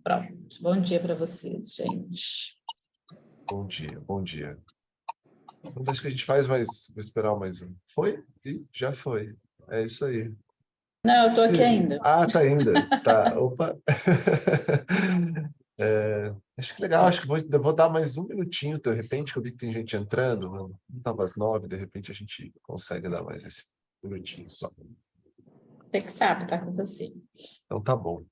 Pronto. Bom dia para vocês, gente. Bom dia, bom dia. Então, acho que a gente faz mais... Vou esperar mais um. Foi? Ih, já foi. É isso aí. Não, eu estou aqui ainda. Ah, tá ainda. Tá, opa. Acho que legal, acho que vou dar mais um minutinho, de repente, que eu vi que tem gente entrando. Não estava às 9, de repente a gente consegue dar mais esse minutinho só. Você que sabe, tá com você. Então tá bom.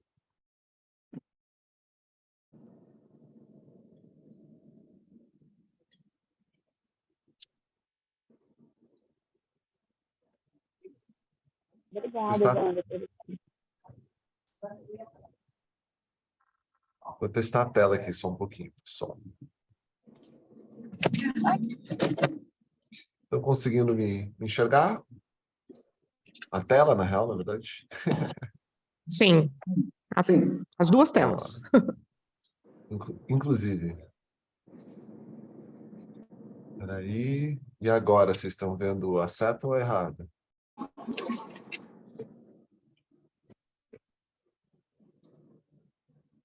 Obrigada, Vou testar a tela aqui só um pouquinho, pessoal. Estão conseguindo me enxergar? A tela, na real, na verdade? Sim, as duas telas. Inclusive. Espera aí. E agora, vocês estão vendo a certa ou a errada?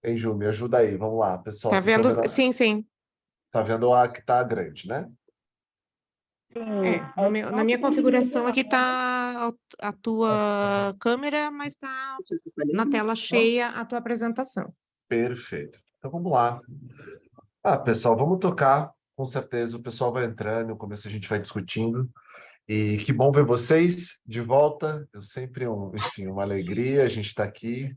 Hein, Ju, me ajuda aí. Vamos lá, pessoal. Tá Vocês estão vendo? vendo... Sim, sim. Tá vendo a que tá grande, né? Na minha configuração aqui tá a tua câmera, mas tá na tela cheia a tua apresentação. Perfeito. Então, vamos lá. Pessoal, vamos tocar. Com certeza, o pessoal vai entrando, no começo a gente vai discutindo. E que bom ver vocês de volta. Eu sempre, enfim, uma alegria a gente estar aqui.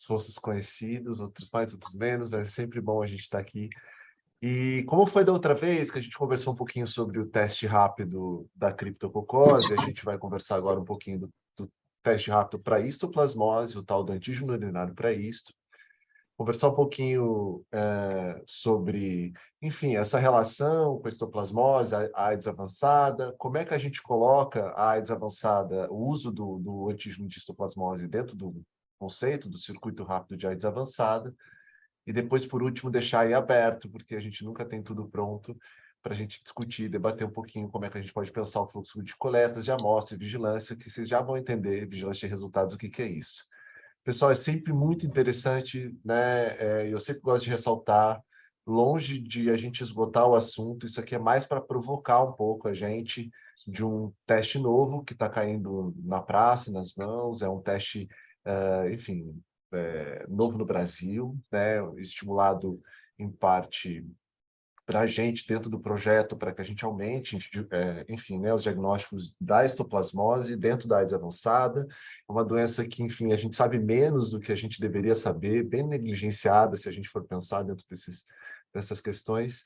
Rostos conhecidos, outros mais, outros menos, mas é sempre bom a gente estar aqui. E como foi da outra vez que a gente conversou um pouquinho sobre o teste rápido da criptococose, a gente vai conversar agora um pouquinho do teste rápido para histoplasmose, o tal do antígeno urinário para isto. Conversar um pouquinho sobre, enfim, essa relação com a histoplasmose, a AIDS avançada, como é que a gente coloca a AIDS avançada, o uso do antígeno de histoplasmose dentro do conceito do circuito rápido de AIDS avançada, e depois, por último, deixar aí aberto, porque a gente nunca tem tudo pronto para a gente discutir, debater um pouquinho como é que a gente pode pensar o fluxo de coletas, de amostra e vigilância, que vocês já vão entender, vigilância de resultados, o que que é isso. Pessoal, é sempre muito interessante, né? Eu sempre gosto de ressaltar, longe de a gente esgotar o assunto, isso aqui é mais para provocar um pouco a gente de um teste novo que está caindo na praça, nas mãos, é um teste, enfim, novo no Brasil, né? Estimulado em parte para a gente dentro do projeto, para que a gente aumente, enfim, né, os diagnósticos da histoplasmose dentro da AIDS avançada, uma doença que, enfim, a gente sabe menos do que a gente deveria saber, bem negligenciada, se a gente for pensar dentro dessas questões,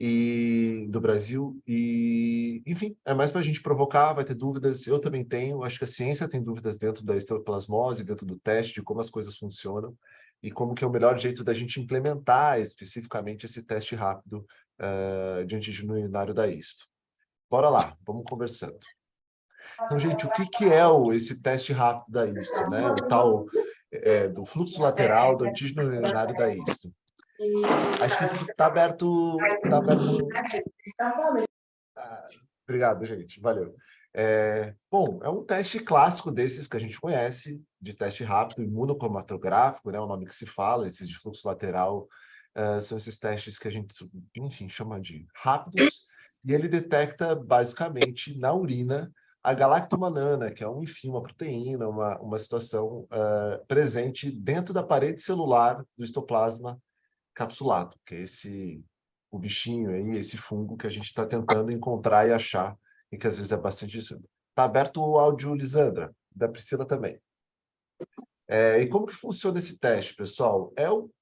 e do Brasil, e, enfim, é mais para a gente provocar, vai ter dúvidas, eu também tenho, acho que a ciência tem dúvidas dentro da histoplasmose, dentro do teste, de como as coisas funcionam, e como que é o melhor jeito da gente implementar especificamente esse teste rápido de antígeno urinário da histo. Bora lá, vamos conversando. Então, gente, o que que é esse teste rápido da histo, né? O tal do fluxo lateral do antígeno urinário da histo. Acho que está aberto... Obrigado, gente. Valeu. Bom, é um teste clássico desses que a gente conhece, de teste rápido, imunocromatográfico, né, o nome que se fala, esses de fluxo lateral, são esses testes que a gente, enfim, chama de rápidos, e ele detecta, basicamente, na urina, a galactomanana, que é, enfim, uma proteína, uma situação presente dentro da parede celular do histoplasma capsulado, que é o bichinho aí, esse fungo que a gente está tentando encontrar e achar, e que às vezes é bastante isso. Está aberto o áudio, Lisandra, da Priscila também. E como que funciona esse teste, pessoal?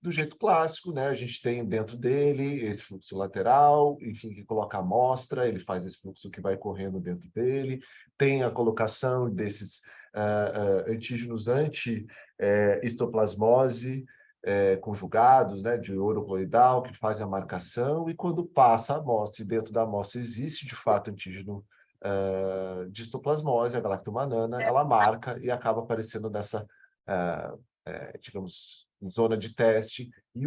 Do jeito clássico, né? A gente tem dentro dele esse fluxo lateral, enfim, que coloca a amostra, ele faz esse fluxo que vai correndo dentro dele, tem a colocação desses antígenos anti-histoplasmose, conjugados, né, de ouro coloidal, que fazem a marcação, e quando passa a amostra, e dentro da amostra existe, de fato, antígeno de histoplasmose, a galactomanana, ela marca e acaba aparecendo nessa, digamos, zona de teste, e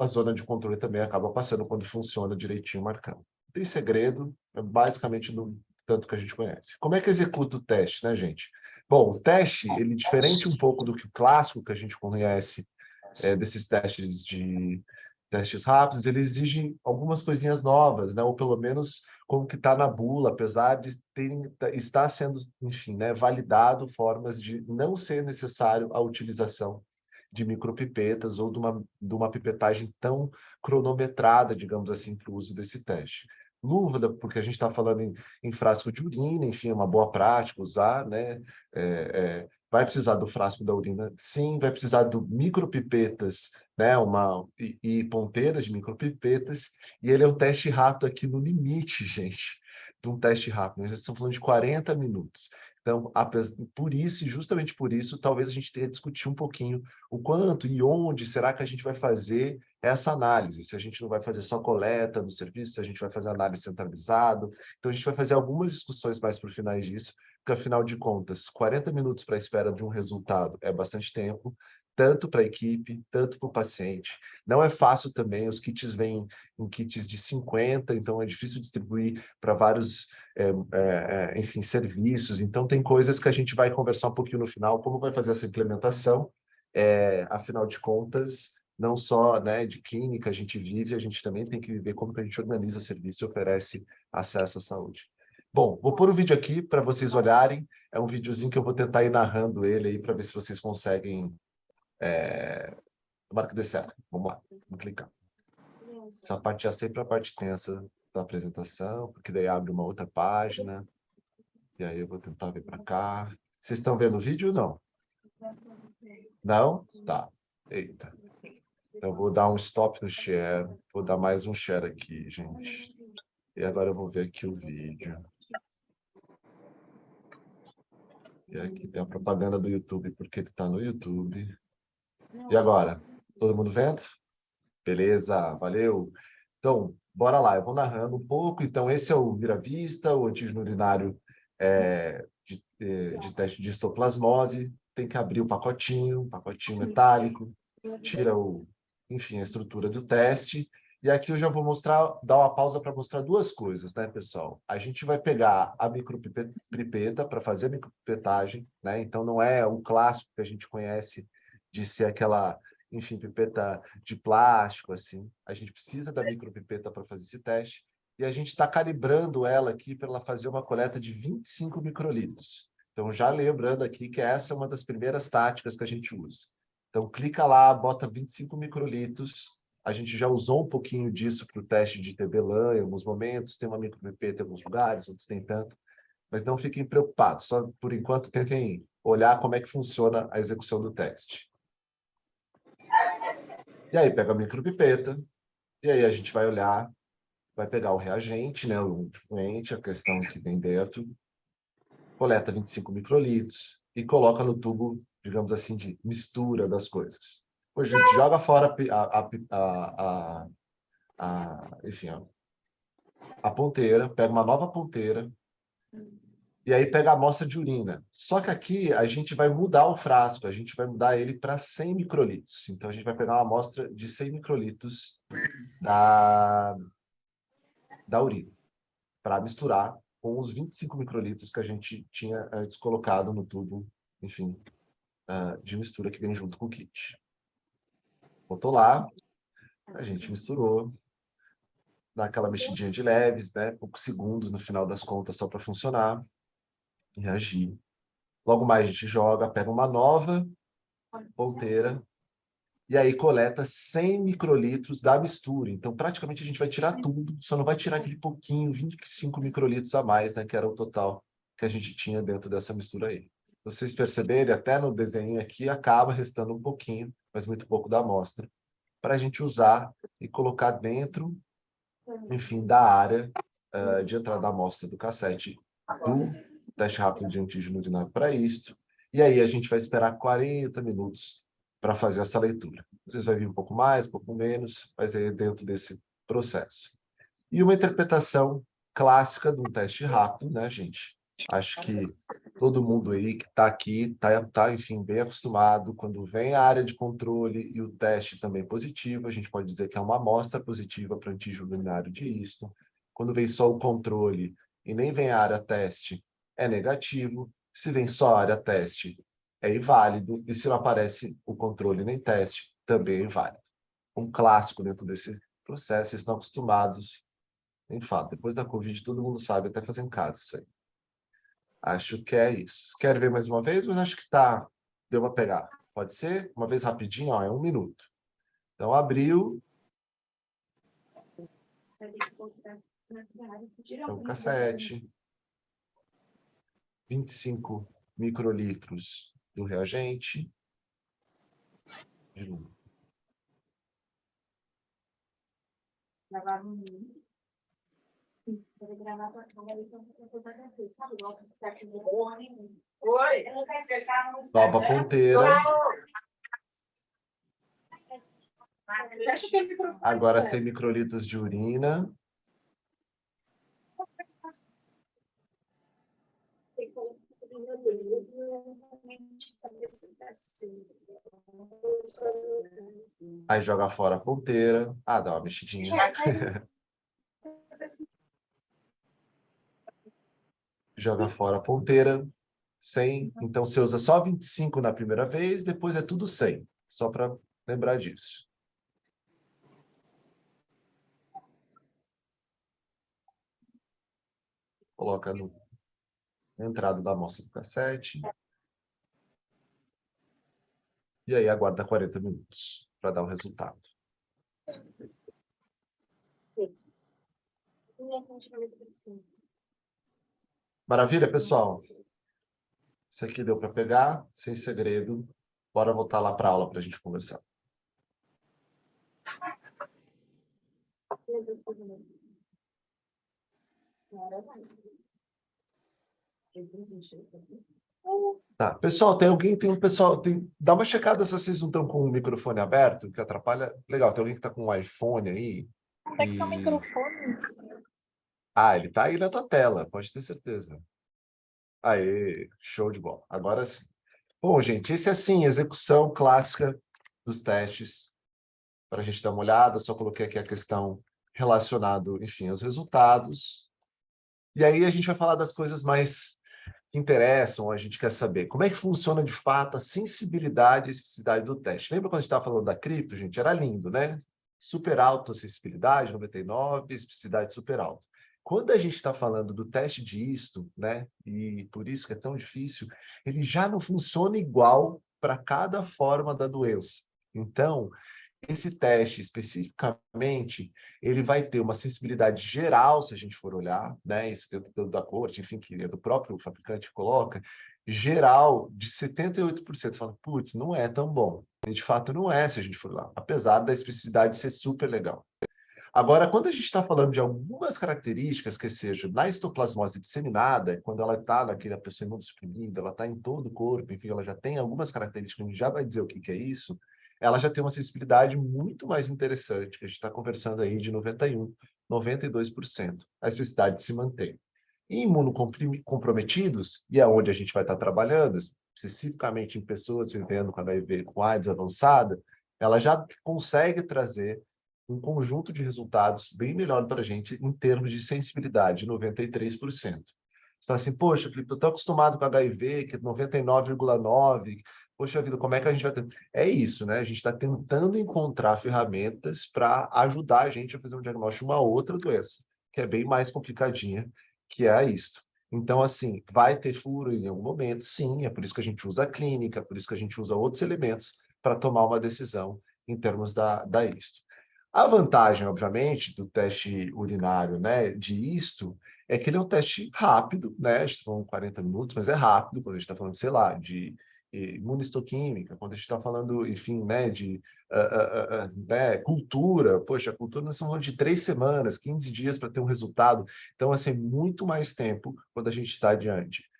a zona de controle também acaba passando quando funciona direitinho marcando. Não tem segredo, é basicamente do tanto que a gente conhece. Como é que executa o teste, né, gente? Bom, o teste, ele é diferente um pouco do que o clássico que a gente conhece desses testes rápidos, ele exige algumas coisinhas novas, né? Ou pelo menos como que está na bula, apesar de estar sendo, enfim, né, validado formas de não ser necessário a utilização de micropipetas ou de uma pipetagem tão cronometrada, digamos assim, para o uso desse teste. Luva, porque a gente está falando em frasco de urina, enfim, é uma boa prática usar, né? Vai precisar do frasco da urina, sim, vai precisar do micropipetas, né? E ponteiras de micropipetas, e ele é um teste rápido aqui no limite, gente, de um teste rápido. Nós estamos falando de 40 minutos. Então, por isso, e justamente por isso, talvez a gente tenha que discutir um pouquinho o quanto e onde será que a gente vai fazer essa análise, se a gente não vai fazer só coleta no serviço, se a gente vai fazer análise centralizado. Então, a gente vai fazer algumas discussões mais para o final disso, porque, afinal de contas, 40 minutos para a espera de um resultado é bastante tempo, tanto para a equipe, tanto para o paciente. Não é fácil também, os kits vêm em kits de 50, então é difícil distribuir para vários, enfim, serviços. Então, tem coisas que a gente vai conversar um pouquinho no final, como vai fazer essa implementação. Afinal de contas, não só, né, de clínica a gente vive, a gente também tem que viver como que a gente organiza serviço e oferece acesso à saúde. Bom, vou pôr o vídeo aqui para vocês olharem. É um videozinho que eu vou tentar ir narrando ele aí para ver se vocês conseguem. Tomara que dê certo. Vamos lá, vamos clicar. Essa parte é sempre a parte tensa da apresentação, porque daí abre uma outra página. E aí eu vou tentar vir para cá. Vocês estão vendo o vídeo ou não? Não? Tá. Eita. Eu vou dar um stop no share. Vou dar mais um share aqui, gente. E agora eu vou ver aqui o vídeo. E aqui tem a propaganda do YouTube, porque ele está no YouTube. E agora? Todo mundo vendo? Beleza, valeu. Então, bora lá. Eu vou narrando um pouco. Então, esse é o Viravista, o antígeno urinário de teste de histoplasmose. Tem que abrir o pacotinho metálico, tira enfim, a estrutura do teste. E aqui eu já vou dar uma pausa para mostrar duas coisas, né, pessoal? A gente vai pegar a micropipeta para fazer a micropipetagem, né? Então, não é o clássico que a gente conhece de ser aquela, enfim, pipeta de plástico, assim. A gente precisa da micropipeta para fazer esse teste. E a gente está calibrando ela aqui para ela fazer uma coleta de 25 microlitros. Então, já lembrando aqui que essa é uma das primeiras táticas que a gente usa. Então, clica lá, bota 25 microlitros. A gente já usou um pouquinho disso para o teste de TB-LAN em alguns momentos, tem uma micropipeta em alguns lugares, outros tem tanto. Mas não fiquem preocupados, só por enquanto tentem olhar como é que funciona a execução do teste. E aí, pega a micropipeta, e aí a gente vai olhar, vai pegar o reagente, né, o doente, a questão que tem dentro, coleta 25 microlitros e coloca no tubo, digamos assim, de mistura das coisas. Depois a gente joga fora enfim, a ponteira, pega uma nova ponteira, e aí pega a amostra de urina. Só que aqui a gente vai mudar o frasco, a gente vai mudar ele para 100 microlitros. Então a gente vai pegar uma amostra de 100 microlitros da urina, para misturar com os 25 microlitros que a gente tinha antes colocado no tubo, enfim, de mistura que vem junto com o kit. Botou lá, a gente misturou, dá aquela mexidinha de leves, né? Poucos segundos no final das contas só para funcionar, reagir. Logo mais a gente joga, pega uma nova ponteira e aí coleta 100 microlitros da mistura. Então, praticamente a gente vai tirar tudo, só não vai tirar aquele pouquinho, 25 microlitros a mais, né? Que era o total que a gente tinha dentro dessa mistura aí. Vocês perceberem, até no desenho aqui, acaba restando um pouquinho, mas muito pouco da amostra, para a gente usar e colocar dentro, enfim, da área de entrada da amostra do cassete do teste rápido de antígeno urinário para isto. E aí a gente vai esperar 40 minutos para fazer essa leitura. Às vezes vai vir um pouco mais, um pouco menos, mas é dentro desse processo. E uma interpretação clássica de um teste rápido, né, gente? Acho que todo mundo aí que está aqui está, enfim, bem acostumado. Quando vem a área de controle e o teste também positivo, a gente pode dizer que é uma amostra positiva para antígeno urinário de isto. Quando vem só o controle e nem vem a área teste, é negativo. Se vem só a área teste, é inválido. E se não aparece o controle nem teste, também é válido. Um clássico dentro desse processo, vocês estão acostumados, em fato, depois da Covid, todo mundo sabe até fazer em casa isso aí. Acho que é isso. Quero ver mais uma vez, mas acho que tá, deu para pegar. Pode ser? Uma vez rapidinho, ó, é 1 minuto. Então, abriu, então, cassete, 25 microlitros do reagente. De novo. Nova ponteira. Agora 100 microlitros de urina. Aí joga fora a ponteira. Ah, dá uma mexidinha. Joga fora a ponteira. 100. Então, você usa só 25 na primeira vez, depois é tudo 100. Só para lembrar disso. Coloca na entrada da amostra do cassete. E aí aguarda 40 minutos para dar o resultado. Maravilha, pessoal? Isso aqui deu para pegar, sem segredo. Bora voltar lá para a aula para a gente conversar. Tá, pessoal, tem um pessoal, dá uma checada se vocês não estão com o microfone aberto, que atrapalha. Legal, tem alguém que está com um iPhone aí. Onde é que tá o microfone? Ah, ele está aí na tua tela, pode ter certeza. Aê, show de bola. Agora sim. Bom, gente, esse é assim, execução clássica dos testes. Para a gente dar uma olhada, só coloquei aqui a questão relacionada, enfim, aos resultados. E aí a gente vai falar das coisas mais que interessam, a gente quer saber como é que funciona de fato a sensibilidade e especificidade do teste. Lembra quando a gente estava falando da cripto, gente? Era lindo, né? Super alto a sensibilidade, 99, especificidade super alto. Quando a gente está falando do teste de isto, né? E por isso que é tão difícil, ele já não funciona igual para cada forma da doença. Então, esse teste, especificamente, ele vai ter uma sensibilidade geral, se a gente for olhar, né? Isso dentro da corte, enfim, que é do próprio fabricante que coloca, geral de 78%. Fala, putz, não é tão bom. E, de fato, não é, se a gente for lá, apesar da especificidade ser super legal. Agora, quando a gente está falando de algumas características, que seja na histoplasmose disseminada, quando ela está naquela pessoa imunossuprimida, ela está em todo o corpo, enfim, ela já tem algumas características, a gente já vai dizer o que é isso, ela já tem uma sensibilidade muito mais interessante, que a gente está conversando aí de 91%, 92%. A especificidade se mantém. Em imunocomprometidos, e é onde a gente vai estar trabalhando, especificamente em pessoas vivendo com HIV, com AIDS avançada, ela já consegue trazer um conjunto de resultados bem melhor para a gente em termos de sensibilidade, 93%. Você está assim, poxa, Felipe, eu estou acostumado com HIV, que é 99,9%. Poxa vida, como é que a gente vai ter... É isso, né? A gente está tentando encontrar ferramentas para ajudar a gente a fazer um diagnóstico de uma outra doença, que é bem mais complicadinha, que é isto. Então, assim, vai ter furo em algum momento, sim, é por isso que a gente usa a clínica, por isso que a gente usa outros elementos para tomar uma decisão em termos da isto. A vantagem, obviamente, do teste urinário, né, de isto, é que ele é um teste rápido, né, a gente está falando 40 minutos, mas é rápido, quando a gente está falando, sei lá, de imunistoquímica, quando a gente está falando, enfim, né, de né, cultura, poxa, a cultura nós estamos falando de 3 semanas, 15 dias para ter um resultado, então, assim, muito mais tempo quando a gente está adiante.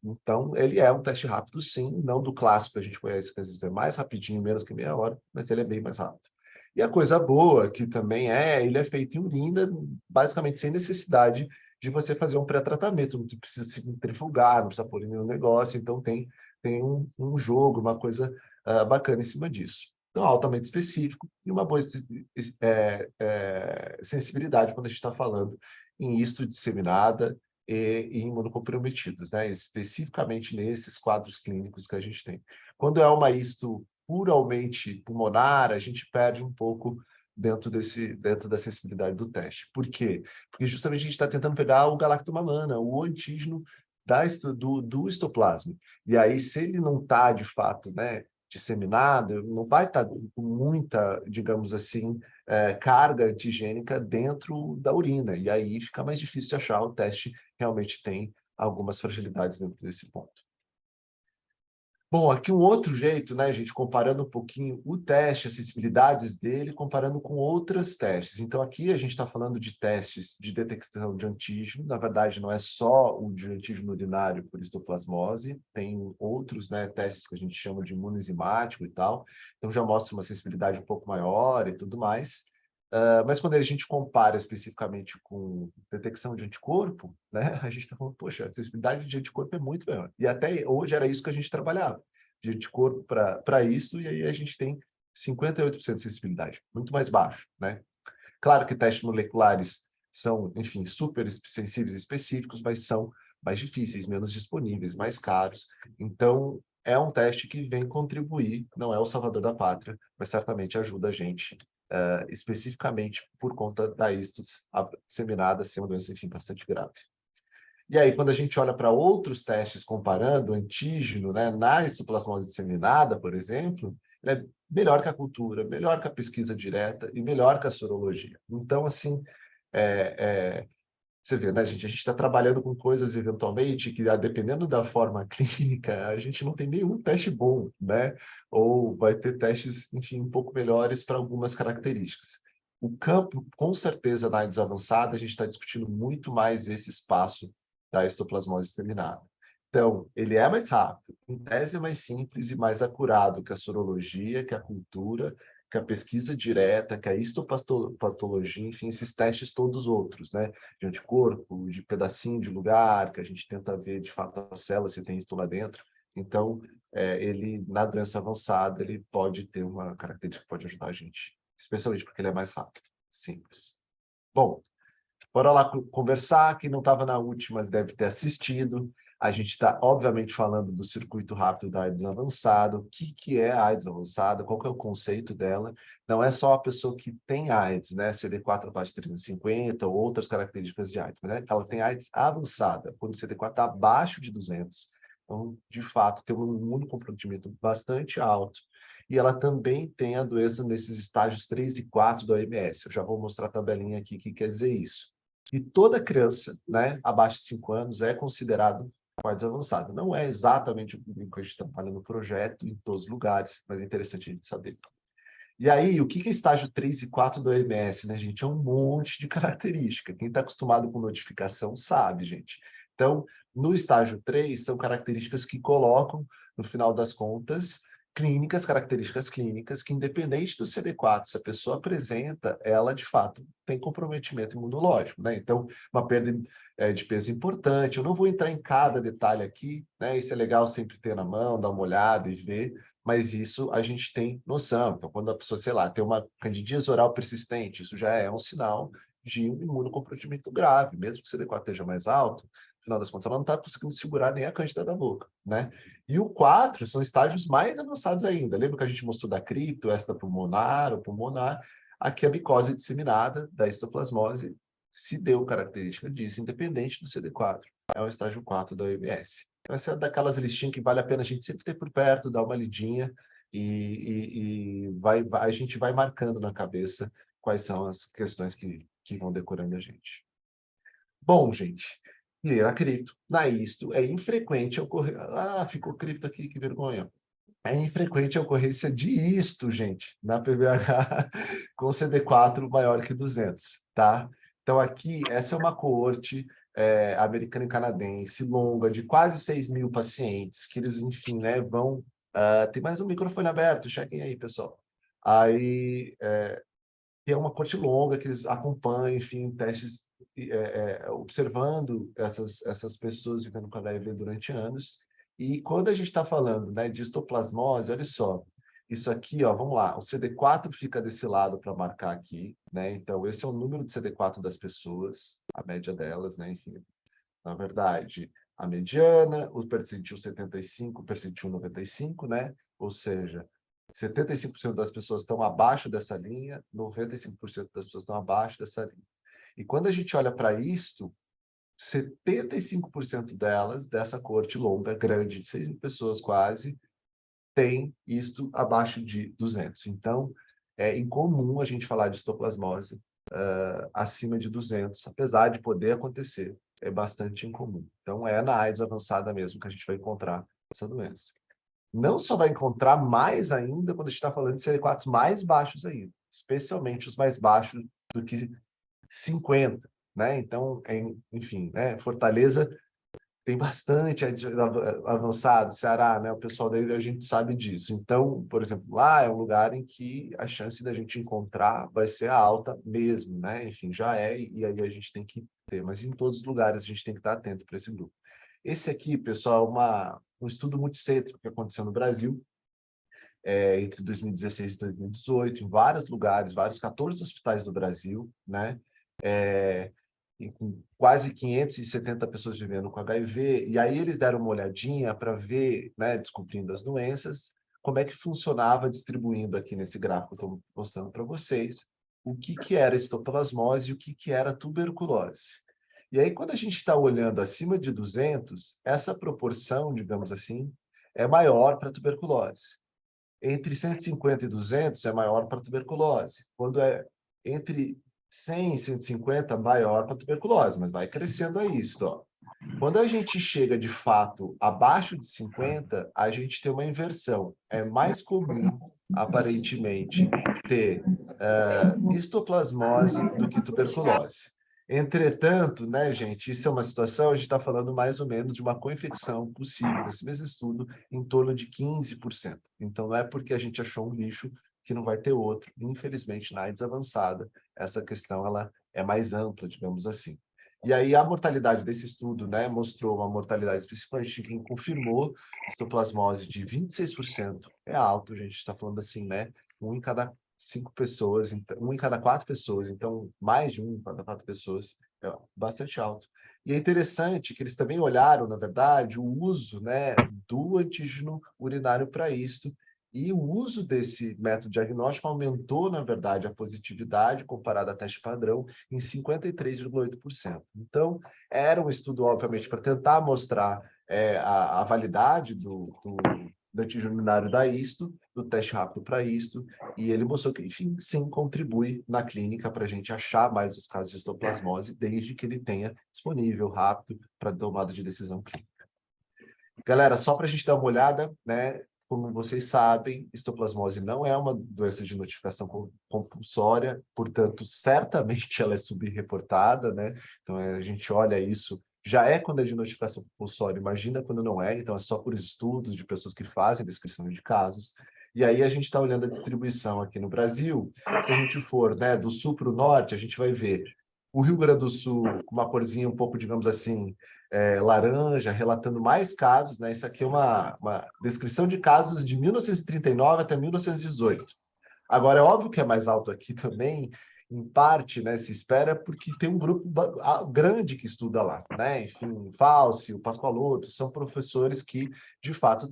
Então, ele é um teste rápido, sim, não do clássico que a gente conhece, que às vezes é mais rapidinho, menos que meia hora, mas ele é bem mais rápido. E a coisa boa, que também ele é feito em urina, basicamente sem necessidade de você fazer um pré-tratamento, não precisa se centrifugar, não precisa pôr em nenhum negócio, então tem um jogo, uma coisa bacana em cima disso. Então, altamente específico e uma boa sensibilidade quando a gente está falando em isto disseminada e imunocomprometidos, né? Especificamente nesses quadros clínicos que a gente tem. Quando é uma isto puramente pulmonar, a gente perde um pouco dentro da sensibilidade do teste. Por quê? Porque justamente a gente está tentando pegar o galactomamana, o antígeno do histoplasma. E aí, se ele não está, de fato, né, disseminado, não vai estar com muita, digamos assim, carga antigênica dentro da urina. E aí fica mais difícil de achar. O teste realmente tem algumas fragilidades dentro desse ponto. Bom, aqui um outro jeito, né, gente, comparando um pouquinho o teste, as sensibilidades dele, comparando com outros testes. Então, aqui a gente está falando de testes de detecção de antígeno. Na verdade, não é só o de antígeno urinário por histoplasmose, tem outros, né, testes que a gente chama de imunoenzimático e tal. Então, já mostra uma sensibilidade um pouco maior e tudo mais. Mas quando a gente compara especificamente com detecção de anticorpo, né, a gente está falando, poxa, a sensibilidade de anticorpo é muito maior. E até hoje era isso que a gente trabalhava, de anticorpo para isso, e aí a gente tem 58% de sensibilidade, muito mais baixo, né? Claro que testes moleculares são, enfim, super sensíveis e específicos, mas são mais difíceis, menos disponíveis, mais caros. Então, é um teste que vem contribuir, não é o salvador da pátria, mas certamente ajuda a gente especificamente por conta da istus disseminada ser uma doença, enfim, bastante grave. E aí, quando a gente olha para outros testes comparando o antígeno, né, na histoplasmose disseminada, por exemplo, ele é melhor que a cultura, melhor que a pesquisa direta e melhor que a sorologia. Então, assim, você vê, né, gente? A gente está trabalhando com coisas, eventualmente, que, dependendo da forma clínica, a gente não tem nenhum teste bom, né? Ou vai ter testes, enfim, um pouco melhores para algumas características. O campo, com certeza, na AIDS avançada, a gente está discutindo muito mais esse espaço da histoplasmose disseminada. Então, ele é mais rápido, em tese é mais simples e mais acurado que a sorologia, que a cultura, que a pesquisa direta, que a histopatologia, enfim, esses testes todos outros, né? De anticorpo, de pedacinho de lugar, que a gente tenta ver, de fato, a célula, se tem isso lá dentro. Então, ele, na doença avançada, ele pode ter uma característica que pode ajudar a gente, especialmente porque ele é mais rápido, simples. Bom, bora lá conversar. Quem não estava na última deve ter assistido. A gente está, obviamente, falando do circuito rápido da AIDS avançada. O que é a AIDS avançada? Qual que é o conceito dela? Não é só a pessoa que tem AIDS, né? CD4 abaixo de 350 ou outras características de AIDS, mas ela tem AIDS avançada, quando o CD4 está abaixo de 200. Então, de fato, tem um imunocomprometimento bastante alto. E ela também tem a doença nesses estágios 3 e 4 do OMS. Eu já vou mostrar a tabelinha aqui que quer dizer isso. E toda criança, né, abaixo de 5 anos é considerado com AIDS avançada. Não é exatamente o público que a gente trabalha no projeto, em todos os lugares, mas é interessante a gente saber. E aí, o que é estágio 3 e 4 do OMS, né, gente? É um monte de característica. Quem está acostumado com notificação sabe, gente. Então, no estágio 3, são características que colocam, no final das contas, características clínicas, que independente do CD4, se a pessoa apresenta, ela, de fato, tem comprometimento imunológico, né? Então, uma perda de peso importante. Eu não vou entrar em cada detalhe aqui, né? Isso é legal sempre ter na mão, dar uma olhada e ver, mas isso a gente tem noção. Então, quando a pessoa, sei lá, tem uma candidíase oral persistente, isso já é um sinal de um imunocomprometimento grave, mesmo que o CD4 esteja mais alto, no final das contas, ela não está conseguindo segurar nem a cândida da boca, né? E o 4 são estágios mais avançados ainda. Lembra que a gente mostrou da cripto, extrapulmonar, ou pulmonar? Aqui a micose disseminada da histoplasmose se deu característica disso, independente do CD4. É o estágio 4 da OMS. Então, essa é daquelas listinhas que vale a pena a gente sempre ter por perto, dar uma lidinha e a gente vai marcando na cabeça quais são as questões que vão decorando a gente. Bom, gente, a cripto, na isto, é infrequente ocorrer... Ah, ficou cripto aqui, que vergonha. É infrequente a ocorrência de isto, gente, na PBH com CD4 maior que 200, tá? Então, aqui, essa é uma coorte americana e canadense, longa, de quase 6.000 pacientes, que eles, enfim, né, vão... tem mais um microfone aberto, chequem aí, pessoal. Aí, que é uma corte longa que eles acompanham, enfim, testes, observando essas pessoas vivendo com HIV durante anos. E quando a gente está falando, né, de histoplasmose, olha só, isso aqui, ó, vamos lá, o CD4 fica desse lado para marcar aqui, né? Então, esse é o número de CD4 das pessoas, a média delas, né? Enfim, na verdade, a mediana, o percentil 75, o percentil 95, né? Ou seja, 75% das pessoas estão abaixo dessa linha, 95% das pessoas estão abaixo dessa linha. E quando a gente olha para isto, 75% delas, dessa coorte longa, grande, de 6 mil pessoas quase, tem isto abaixo de 200. Então, é incomum a gente falar de histoplasmose acima de 200, apesar de poder acontecer, é bastante incomum. Então, é na AIDS avançada mesmo que a gente vai encontrar essa doença. Não só vai encontrar mais ainda quando a gente está falando de CD4 mais baixos ainda, especialmente os mais baixos do que 50, né? Então, enfim, né? Fortaleza tem bastante avançado, Ceará, né? O pessoal daí a gente sabe disso. Então, por exemplo, lá é um lugar em que a chance da gente encontrar vai ser alta mesmo, né? Enfim, já é, e aí a gente tem que ter. Mas em todos os lugares a gente tem que estar atento para esse grupo. Esse aqui, pessoal, um estudo multicêntrico que aconteceu no Brasil, entre 2016 e 2018, em vários lugares, vários 14 hospitais do Brasil, né? E com quase 570 pessoas vivendo com HIV, e aí eles deram uma olhadinha para ver, né, descobrindo as doenças, como é que funcionava distribuindo aqui nesse gráfico que eu estou mostrando para vocês, o que era histoplasmose e o que era tuberculose. E aí, quando a gente está olhando acima de 200, essa proporção, digamos assim, é maior para tuberculose. Entre 150 e 200 é maior para tuberculose. Quando é entre 100 e 150, maior para tuberculose, mas vai crescendo aí isso, ó. Quando a gente chega, de fato, abaixo de 50, a gente tem uma inversão. É mais comum, aparentemente, ter histoplasmose do que tuberculose. Entretanto, né, gente, isso é uma situação, a gente está falando mais ou menos de uma co-infecção possível, nesse mesmo estudo, em torno de 15%. Então, não é porque a gente achou um lixo que não vai ter outro. Infelizmente, na AIDS avançada, essa questão ela é mais ampla, digamos assim. E aí a mortalidade desse estudo, né, mostrou uma mortalidade, principalmente quem confirmou histoplasmose de 26%. É alto, a gente está falando assim, né? 1 em cada 5 pessoas, 1 em cada 4 pessoas, então mais de 1 em cada 4 pessoas, é bastante alto. E é interessante que eles também olharam, na verdade, o uso, né, do antígeno urinário para isto, e o uso desse método diagnóstico aumentou, na verdade, a positividade comparada a teste padrão em 53,8%. Então, era um estudo, obviamente, para tentar mostrar a validade do antígeno urinário da isto, do teste rápido para isto, e ele mostrou que, enfim, sim, contribui na clínica para a gente achar mais os casos de histoplasmose, desde que ele tenha disponível, rápido, para tomada de decisão clínica. Galera, só para a gente dar uma olhada, né? Como vocês sabem, histoplasmose não é uma doença de notificação compulsória, portanto, certamente ela é subreportada, né? Então, a gente olha isso, já é quando é de notificação compulsória, imagina quando não é, então é só por estudos de pessoas que fazem descrição de casos. E aí a gente está olhando a distribuição aqui no Brasil, se a gente for, né, do sul para o norte, a gente vai ver o Rio Grande do Sul com uma corzinha um pouco, digamos assim, laranja, relatando mais casos, né? Isso aqui é uma descrição de casos de 1939 até 1918. Agora, é óbvio que é mais alto aqui também, em parte, né, se espera, porque tem um grupo grande que estuda lá, né? Enfim, Falsi, o Pascoaloto, são professores que, de fato,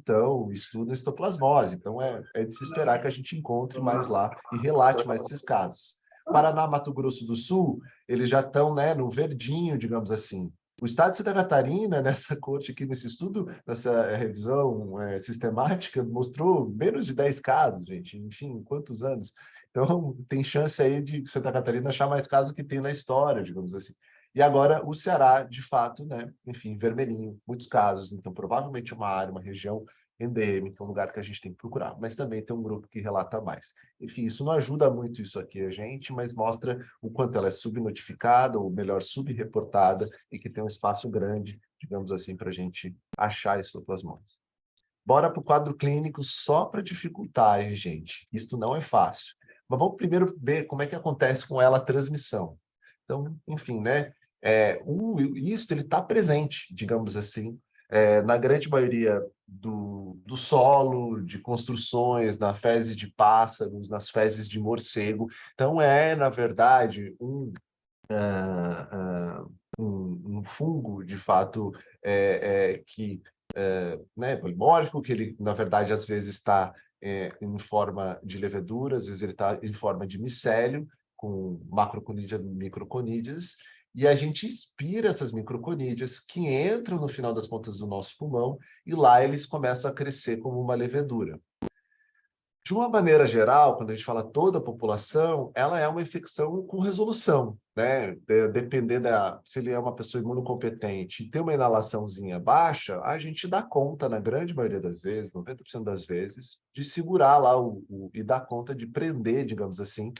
estudam histoplasmose. Então, é de se esperar que a gente encontre mais lá e relate mais esses casos. Paraná, Mato Grosso do Sul, eles já estão, né, no verdinho, digamos assim. O estado de Santa Catarina, nessa corte aqui, nesse estudo, nessa revisão sistemática, mostrou menos de 10 casos, gente. Enfim, quantos anos? Então, tem chance aí de Santa Catarina achar mais casos que tem na história, digamos assim. E agora, o Ceará, de fato, né? Enfim, vermelhinho, muitos casos. Então, provavelmente uma área, uma região endêmica, um lugar que a gente tem que procurar. Mas também tem um grupo que relata mais. Enfim, isso não ajuda muito isso aqui a gente, mas mostra o quanto ela é subnotificada, ou melhor, subreportada, e que tem um espaço grande, digamos assim, para a gente achar histoplasmose. Bora para o quadro clínico só para dificultar, hein, gente? Isto não é fácil. Mas vamos primeiro ver como é que acontece com ela a transmissão. Então, enfim, né? Isto ele está presente, digamos assim, na grande maioria do solo, de construções, na fezes de pássaros, nas fezes de morcego. Então, na verdade, um fungo, de fato, que né, polimórfico, que ele, na verdade, às vezes está em forma de levedura, às vezes ele está em forma de micélio, com macroconídeas, microconídeas, e a gente inspira essas microconídeas que entram no final das contas do nosso pulmão e lá eles começam a crescer como uma levedura. De uma maneira geral, quando a gente fala toda a população, ela é uma infecção com resolução, né? Dependendo se ele é uma pessoa imunocompetente e tem uma inalaçãozinha baixa, a gente dá conta, na grande maioria das vezes, 90% das vezes, de segurar lá e dar conta de prender, digamos assim,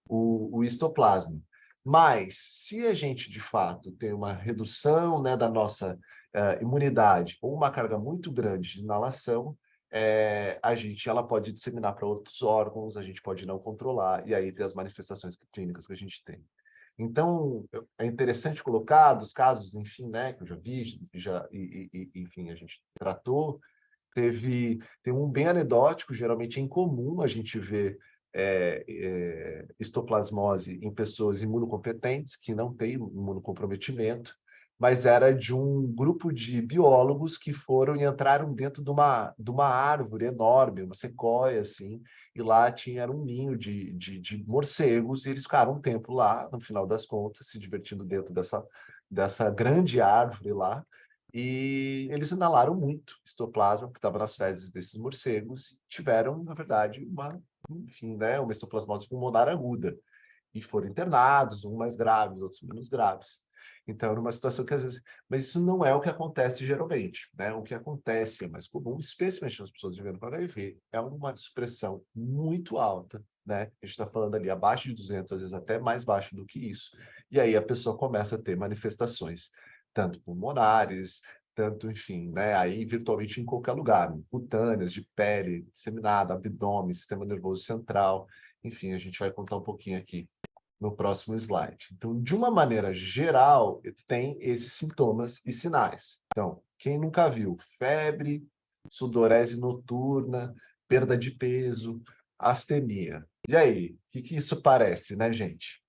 o histoplasma. Mas, se a gente, de fato, tem uma redução, né, da nossa imunidade ou uma carga muito grande de inalação, ela pode disseminar para outros órgãos, a gente pode não controlar, e aí ter as manifestações clínicas que a gente tem. Então, é interessante colocar dos casos, enfim, né, que eu já vi, enfim, a gente tratou, tem um bem anedótico, geralmente é incomum a gente ver histoplasmose em pessoas imunocompetentes, que não têm imunocomprometimento, mas era de um grupo de biólogos que foram e entraram dentro de uma árvore enorme, uma sequoia, assim, e lá era um ninho de morcegos, e eles ficaram um tempo lá, no final das contas, se divertindo dentro dessa grande árvore lá, e eles inalaram muito histoplasma, que estava nas fezes desses morcegos, e tiveram, na verdade, enfim, né, uma histoplasmose pulmonar aguda, e foram internados, uns mais graves, outros menos graves. Então, era uma situação que às vezes... Mas isso não é o que acontece geralmente, né? O que acontece é mais comum, especialmente nas pessoas vivendo com HIV, é uma supressão muito alta, né? A gente está falando ali abaixo de 200, às vezes até mais baixo do que isso. E aí a pessoa começa a ter manifestações, tanto pulmonares, tanto, enfim, né? Aí virtualmente em qualquer lugar, cutâneas, de pele, disseminada, abdômen, sistema nervoso central. Enfim, a gente vai contar um pouquinho aqui no próximo slide. Então, de uma maneira geral, tem esses sintomas e sinais. Então, quem nunca viu febre, sudorese noturna, perda de peso, astenia. E aí, o que isso parece, né, gente?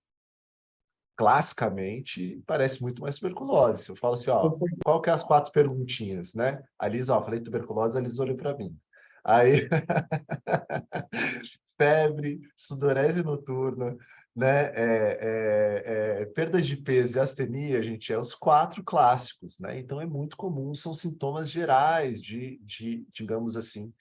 Classicamente, parece muito mais tuberculose. Eu falo assim, ó, qual que é as 4 perguntinhas, né? A Lisa, ó, falei tuberculose, a Lisa olhou para mim. Aí, febre, sudorese noturna, né? Perda de peso e astenia, gente, os 4 clássicos, né? Então é muito comum, são sintomas gerais digamos assim,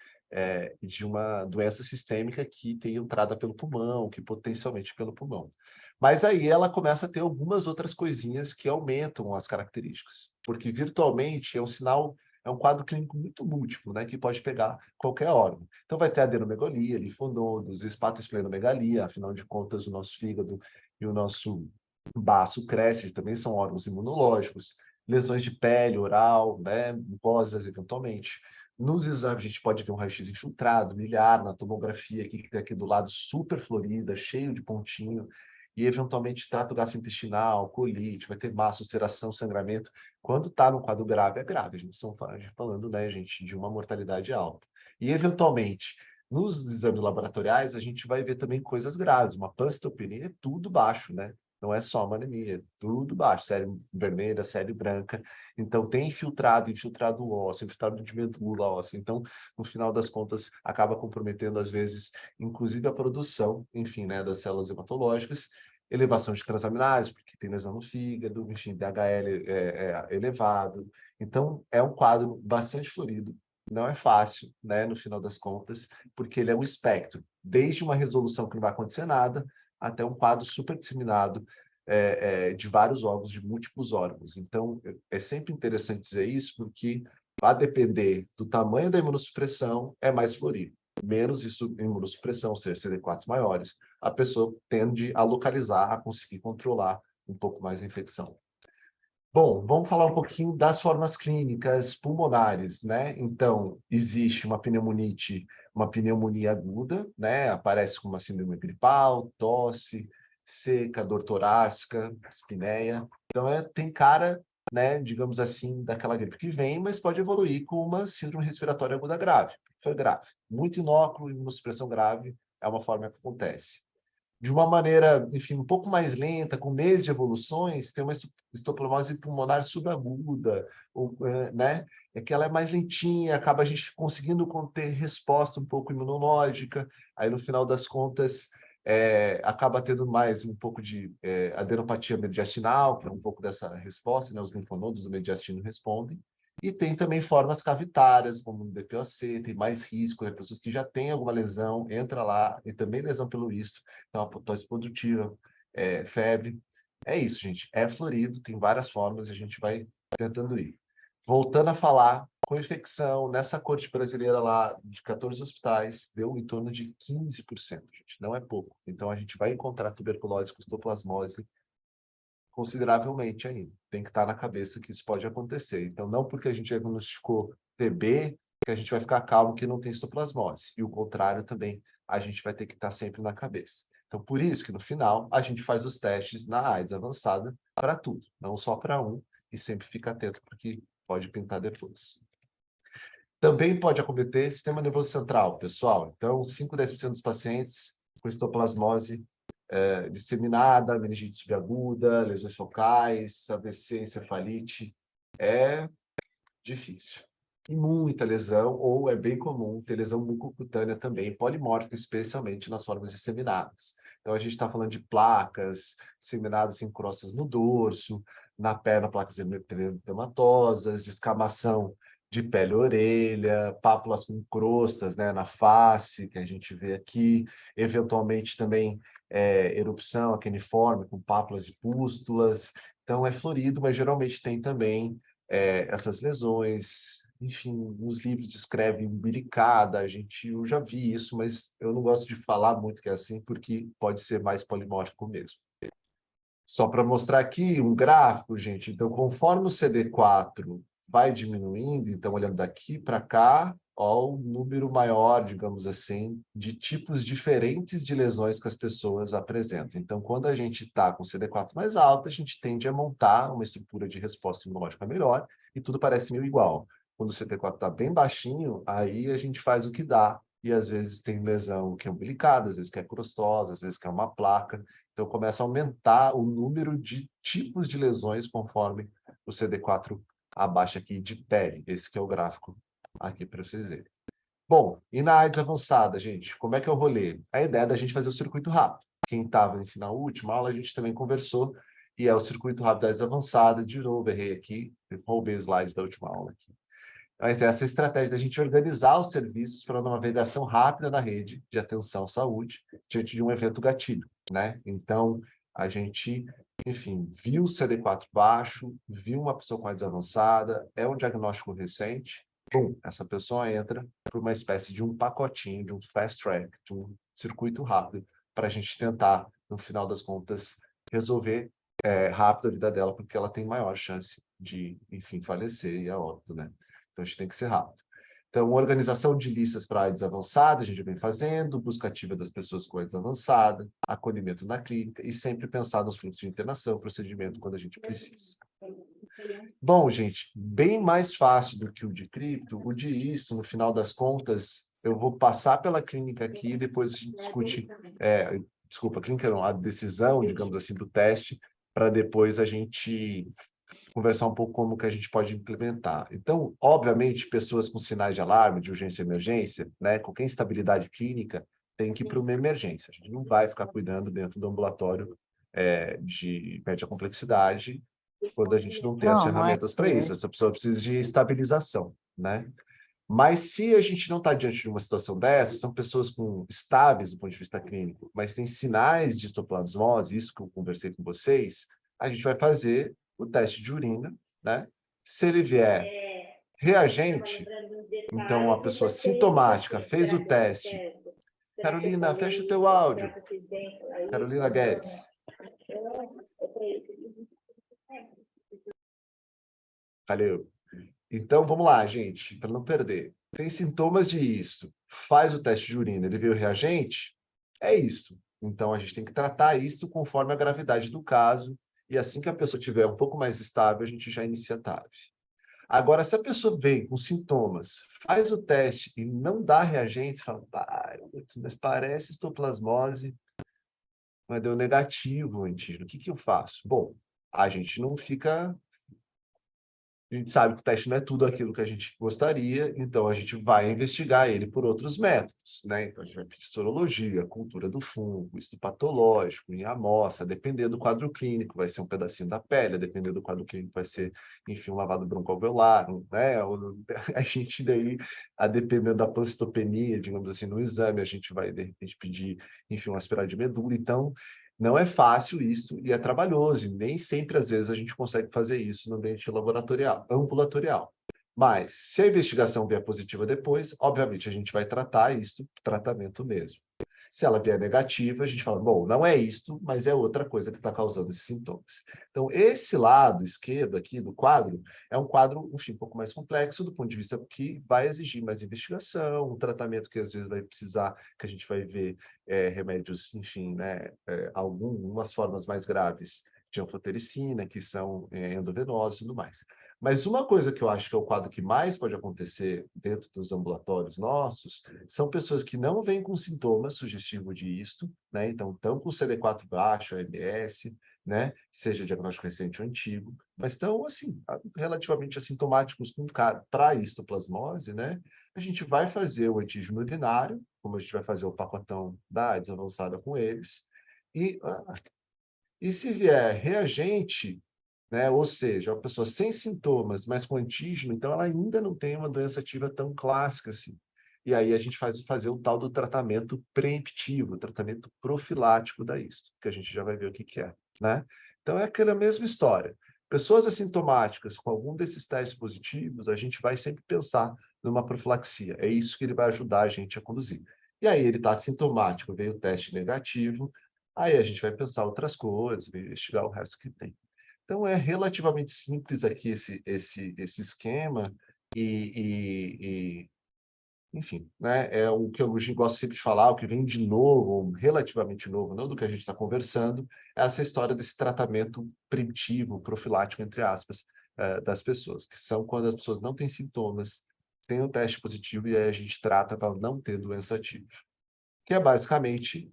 de uma doença sistêmica que tem entrada pelo pulmão, que potencialmente pelo pulmão. Mas aí ela começa a ter algumas outras coisinhas que aumentam as características, porque virtualmente é um quadro clínico muito múltiplo, né, que pode pegar qualquer órgão. Então, vai ter adenomegalia, linfonodos, hepatosplenomegalia, afinal de contas, o nosso fígado e o nosso baço crescem, também são órgãos imunológicos, lesões de pele, oral, né, mucosas, eventualmente. Nos exames, a gente pode ver um raio-x infiltrado, miliar, na tomografia, que fica aqui do lado, super florida, cheio de pontinho, e eventualmente trato gastrointestinal, colite, vai ter massa, ulceração, sangramento. Quando está no quadro grave, é grave. A gente está falando, né, gente, de uma mortalidade alta. E, eventualmente, nos exames laboratoriais, a gente vai ver também coisas graves. Uma pancitopenia é tudo baixo, né? Não é só uma anemia, é tudo baixo. Série vermelha, série branca. Então, tem infiltrado ósseo, infiltrado de medula óssea. Então, no final das contas, acaba comprometendo, às vezes, inclusive a produção, enfim, né, das células hematológicas, elevação de transaminases, porque tem lesão no fígado, enfim, DHL elevado. Então, é um quadro bastante florido, não é fácil, né, no final das contas, porque ele é um espectro, desde uma resolução que não vai acontecer nada, até um quadro super disseminado de vários órgãos, de múltiplos órgãos. Então, é sempre interessante dizer isso, porque vai depender do tamanho da imunossupressão, é mais florido. Menos imunossupressão, ou seja, CD4 maiores, a pessoa tende a localizar, a conseguir controlar um pouco mais a infecção. Bom, vamos falar um pouquinho das formas clínicas pulmonares, né? Então, existe uma pneumonia aguda, né? Aparece como uma síndrome gripal, tosse, seca, dor torácica, espineia. Então, tem cara, né, digamos assim, daquela gripe que vem, mas pode evoluir com uma síndrome respiratória aguda grave. Foi grave. Muito inóculo, imunossupressão grave, é uma forma que acontece. de uma maneira, enfim, um pouco mais lenta, com meses de evoluções, tem uma histoplasmose pulmonar subaguda, né? É que ela é mais lentinha, acaba a gente conseguindo conter resposta um pouco imunológica, aí no final das contas acaba tendo mais um pouco de adenopatia mediastinal, que é um pouco dessa resposta, né? Os linfonodos do mediastino respondem. E tem também formas cavitárias, como no DPOC, tem mais risco, né? Pessoas que já têm alguma lesão, entra lá, e também lesão pelo isto, então apoptose produtiva, febre. É isso, gente. É florido, tem várias formas e a gente vai tentando ir. Voltando a falar, com infecção, nessa corte brasileira lá, de 14 hospitais, deu em torno de 15%, gente. Não é pouco. Então, a gente vai encontrar tuberculose com histoplasmose consideravelmente ainda. Tem que estar na cabeça que isso pode acontecer. Então, não porque a gente diagnosticou TB, que a gente vai ficar calmo que não tem histoplasmose. E o contrário também, a gente vai ter que estar sempre na cabeça. Então, por isso que no final, a gente faz os testes na AIDS avançada para tudo, não só para um, e sempre fica atento, porque pode pintar depois. Também pode acometer sistema nervoso central, pessoal. Então, 5 a 10% dos pacientes com histoplasmose disseminada, meningite subaguda, lesões focais, AVC, encefalite, é difícil. E muita lesão, ou é bem comum ter lesão mucocutânea também, polimórfica, especialmente nas formas disseminadas. Então, a gente está falando de placas disseminadas em crostas no dorso, na perna, placas eritematosas, descamação de pele e orelha, pápulas com crostas, né, na face, que a gente vê aqui, eventualmente também erupção aqueniforme, com pápulas e pústulas. Então, é florido, mas geralmente tem também essas lesões. Enfim, nos livros descreve umbilicada, eu já vi isso, mas eu não gosto de falar muito que é assim, porque pode ser mais polimórfico mesmo. Só para mostrar aqui um gráfico, gente. Então, conforme o CD4 vai diminuindo, então, olhando daqui para cá, ó, o número maior, digamos assim, de tipos diferentes de lesões que as pessoas apresentam. Então, quando a gente está com CD4 mais alto, a gente tende a montar uma estrutura de resposta imunológica melhor e tudo parece meio igual. Quando o CD4 está bem baixinho, aí a gente faz o que dá. E às vezes tem lesão que é umbilicada, às vezes que é crostosa, às vezes que é uma placa. Então, começa a aumentar o número de tipos de lesões conforme o CD4 abaixa aqui de pele. Esse que é o gráfico aqui para vocês verem. Bom, e na AIDS avançada, gente, como é que é o rolê? A ideia é da gente fazer o circuito rápido. Quem estava na última aula, a gente também conversou, e é o circuito rápido da AIDS avançada. De novo, errei aqui, roubei o slide da última aula aqui. Mas essa é a estratégia da gente organizar os serviços para uma navegação rápida na rede de atenção à saúde diante de um evento gatilho, né? Então, a gente, enfim, viu o CD4 baixo, viu uma pessoa com AIDS avançada, é um diagnóstico recente, essa pessoa entra por uma espécie de um pacotinho, de um fast track, de um circuito rápido, para a gente tentar, no final das contas, resolver rápido a vida dela, porque ela tem maior chance de, enfim, falecer e a óbito, né? Então, a gente tem que ser rápido. Então, organização de listas para AIDS avançada, a gente vem fazendo, busca ativa das pessoas com AIDS avançada, acolhimento na clínica e sempre pensar nos fluxos de internação, procedimento quando a gente precisa. Bom, gente, bem mais fácil do que o de cripto, o de isto, no final das contas, eu vou passar pela clínica aqui e depois a gente discute, desculpa, a clínica não, a decisão, digamos assim, do teste, para depois a gente conversar um pouco como que a gente pode implementar. Então, obviamente, pessoas com sinais de alarme, de urgência e emergência, né, qualquer instabilidade clínica, tem que ir para uma emergência. A gente não vai ficar cuidando dentro do ambulatório de média complexidade quando a gente não tem as ferramentas para isso. Essa pessoa precisa de estabilização, né? Mas se a gente não está diante de uma situação dessa, são pessoas estáveis do ponto de vista clínico, mas tem sinais de histoplasmose, isso que eu conversei com vocês, a gente vai fazer o teste de urina, né? Se ele vier reagente, então a pessoa sintomática fez o teste. Carolina, fecha o teu áudio. Carolina Guedes. Valeu. Então, vamos lá, gente, para não perder. Tem sintomas de isto. Faz o teste de urina, ele veio reagente? É isto. Então, a gente tem que tratar isso conforme a gravidade do caso. E assim que a pessoa estiver um pouco mais estável, a gente já inicia a TAV. Agora, se a pessoa vem com sintomas, faz o teste e não dá reagente, você fala, mas parece histoplasmose, mas deu negativo o antígeno. O que que eu faço? Bom, a gente não fica... A gente sabe que o teste não é tudo aquilo que a gente gostaria, então a gente vai investigar ele por outros métodos, né? Então a gente vai pedir sorologia, cultura do fungo, estudo patológico, em amostra, depender do quadro clínico, vai ser um pedacinho da pele, depender do quadro clínico, vai ser, enfim, um lavado broncoalveolar, né? A gente daí, a dependendo da pancitopenia, digamos assim, no exame, a gente vai, de repente, pedir, enfim, um aspirado de medula. Então, não é fácil isso e é trabalhoso, e nem sempre, às vezes, a gente consegue fazer isso no ambiente laboratorial, ambulatorial. Mas, se a investigação vier positiva depois, obviamente, a gente vai tratar isso, tratamento mesmo. Se ela vier negativa, a gente fala, bom, não é isto, mas é outra coisa que está causando esses sintomas. Então, esse lado esquerdo aqui do quadro é um quadro, enfim, um pouco mais complexo do ponto de vista que vai exigir mais investigação, um tratamento que às vezes vai precisar, que a gente vai ver remédios, enfim, né, algumas formas mais graves de anfotericina, que são endovenosos e tudo mais. Mas uma coisa que eu acho que é o quadro que mais pode acontecer dentro dos ambulatórios nossos são pessoas que não vêm com sintomas sugestivos de isto, né? Então, estão com CD4 baixo, AMS, né? Seja diagnóstico recente ou antigo, mas estão, assim, relativamente assintomáticos para histoplasmose, né? A gente vai fazer o antígeno urinário, como a gente vai fazer o pacotão da AIDS avançada com eles, e se vier reagente, né? Ou seja, uma pessoa sem sintomas, mas com antígeno, então ela ainda não tem uma doença ativa tão clássica assim. E aí a gente faz fazer o tal do tratamento preemptivo, tratamento profilático da isto, que a gente já vai ver o que que é, né? Então é aquela mesma história. Pessoas assintomáticas com algum desses testes positivos, a gente vai sempre pensar numa profilaxia. É isso que ele vai ajudar a gente a conduzir. E aí ele está assintomático, veio o teste negativo, aí a gente vai pensar outras coisas, investigar o resto que tem. Então, é relativamente simples aqui esse esquema enfim, né, é o que eu gosto sempre de falar, o que vem de novo, ou relativamente novo, não do que a gente está conversando, é essa história desse tratamento primitivo, profilático, entre aspas, das pessoas, que são quando as pessoas não têm sintomas, têm o teste positivo e aí a gente trata para não ter doença ativa, que é basicamente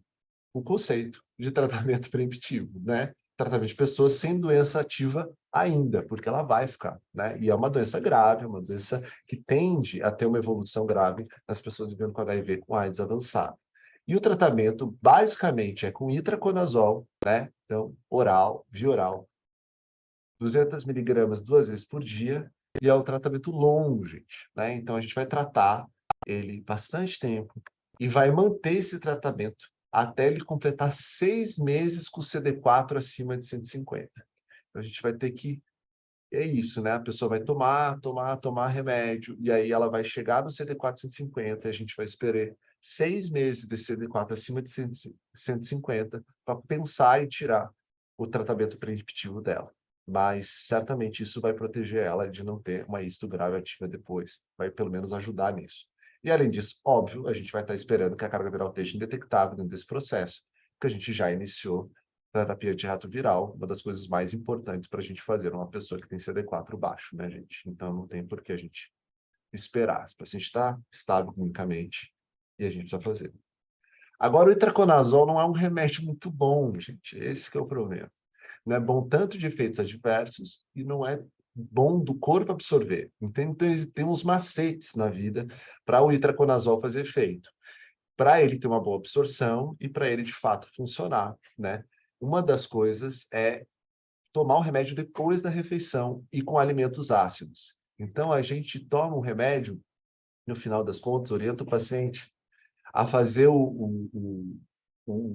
o conceito de tratamento preventivo, né? Tratamento de pessoas sem doença ativa ainda, porque ela vai ficar, né? E é uma doença grave, uma doença que tende a ter uma evolução grave nas pessoas vivendo com HIV, com AIDS avançado. E o tratamento, basicamente, é com itraconazol, né? Então, oral, via oral, 200 miligramas 2 vezes por dia, e é um tratamento longo, gente, né? Então, a gente vai tratar ele bastante tempo e vai manter esse tratamento até ele completar 6 meses com o CD4 acima de 150. Então, a gente vai ter que... É isso, né? A pessoa vai tomar remédio, e aí ela vai chegar no CD4 150, e a gente vai esperar 6 meses de CD4 acima de 150 para pensar em tirar o tratamento preventivo dela. Mas certamente isso vai proteger ela de não ter uma isto grave ativa depois. Vai pelo menos ajudar nisso. E além disso, óbvio, a gente vai estar esperando que a carga viral esteja indetectável dentro desse processo, porque a gente já iniciou terapia de rato viral, uma das coisas mais importantes para a gente fazer uma pessoa que tem CD4 baixo, né, gente? Então não tem por que a gente esperar. O paciente está estável clinicamente e a gente precisa fazer. Agora, o itraconazol não é um remédio muito bom, gente. Esse que é o problema. Não é bom tanto de efeitos adversos e não é bom do corpo absorver. Então, tem uns macetes na vida para o itraconazol fazer efeito. Para ele ter uma boa absorção e para ele, de fato, funcionar, né? Uma das coisas é tomar o remédio depois da refeição e com alimentos ácidos. Então, a gente toma um remédio, no final das contas, orienta o paciente a fazer o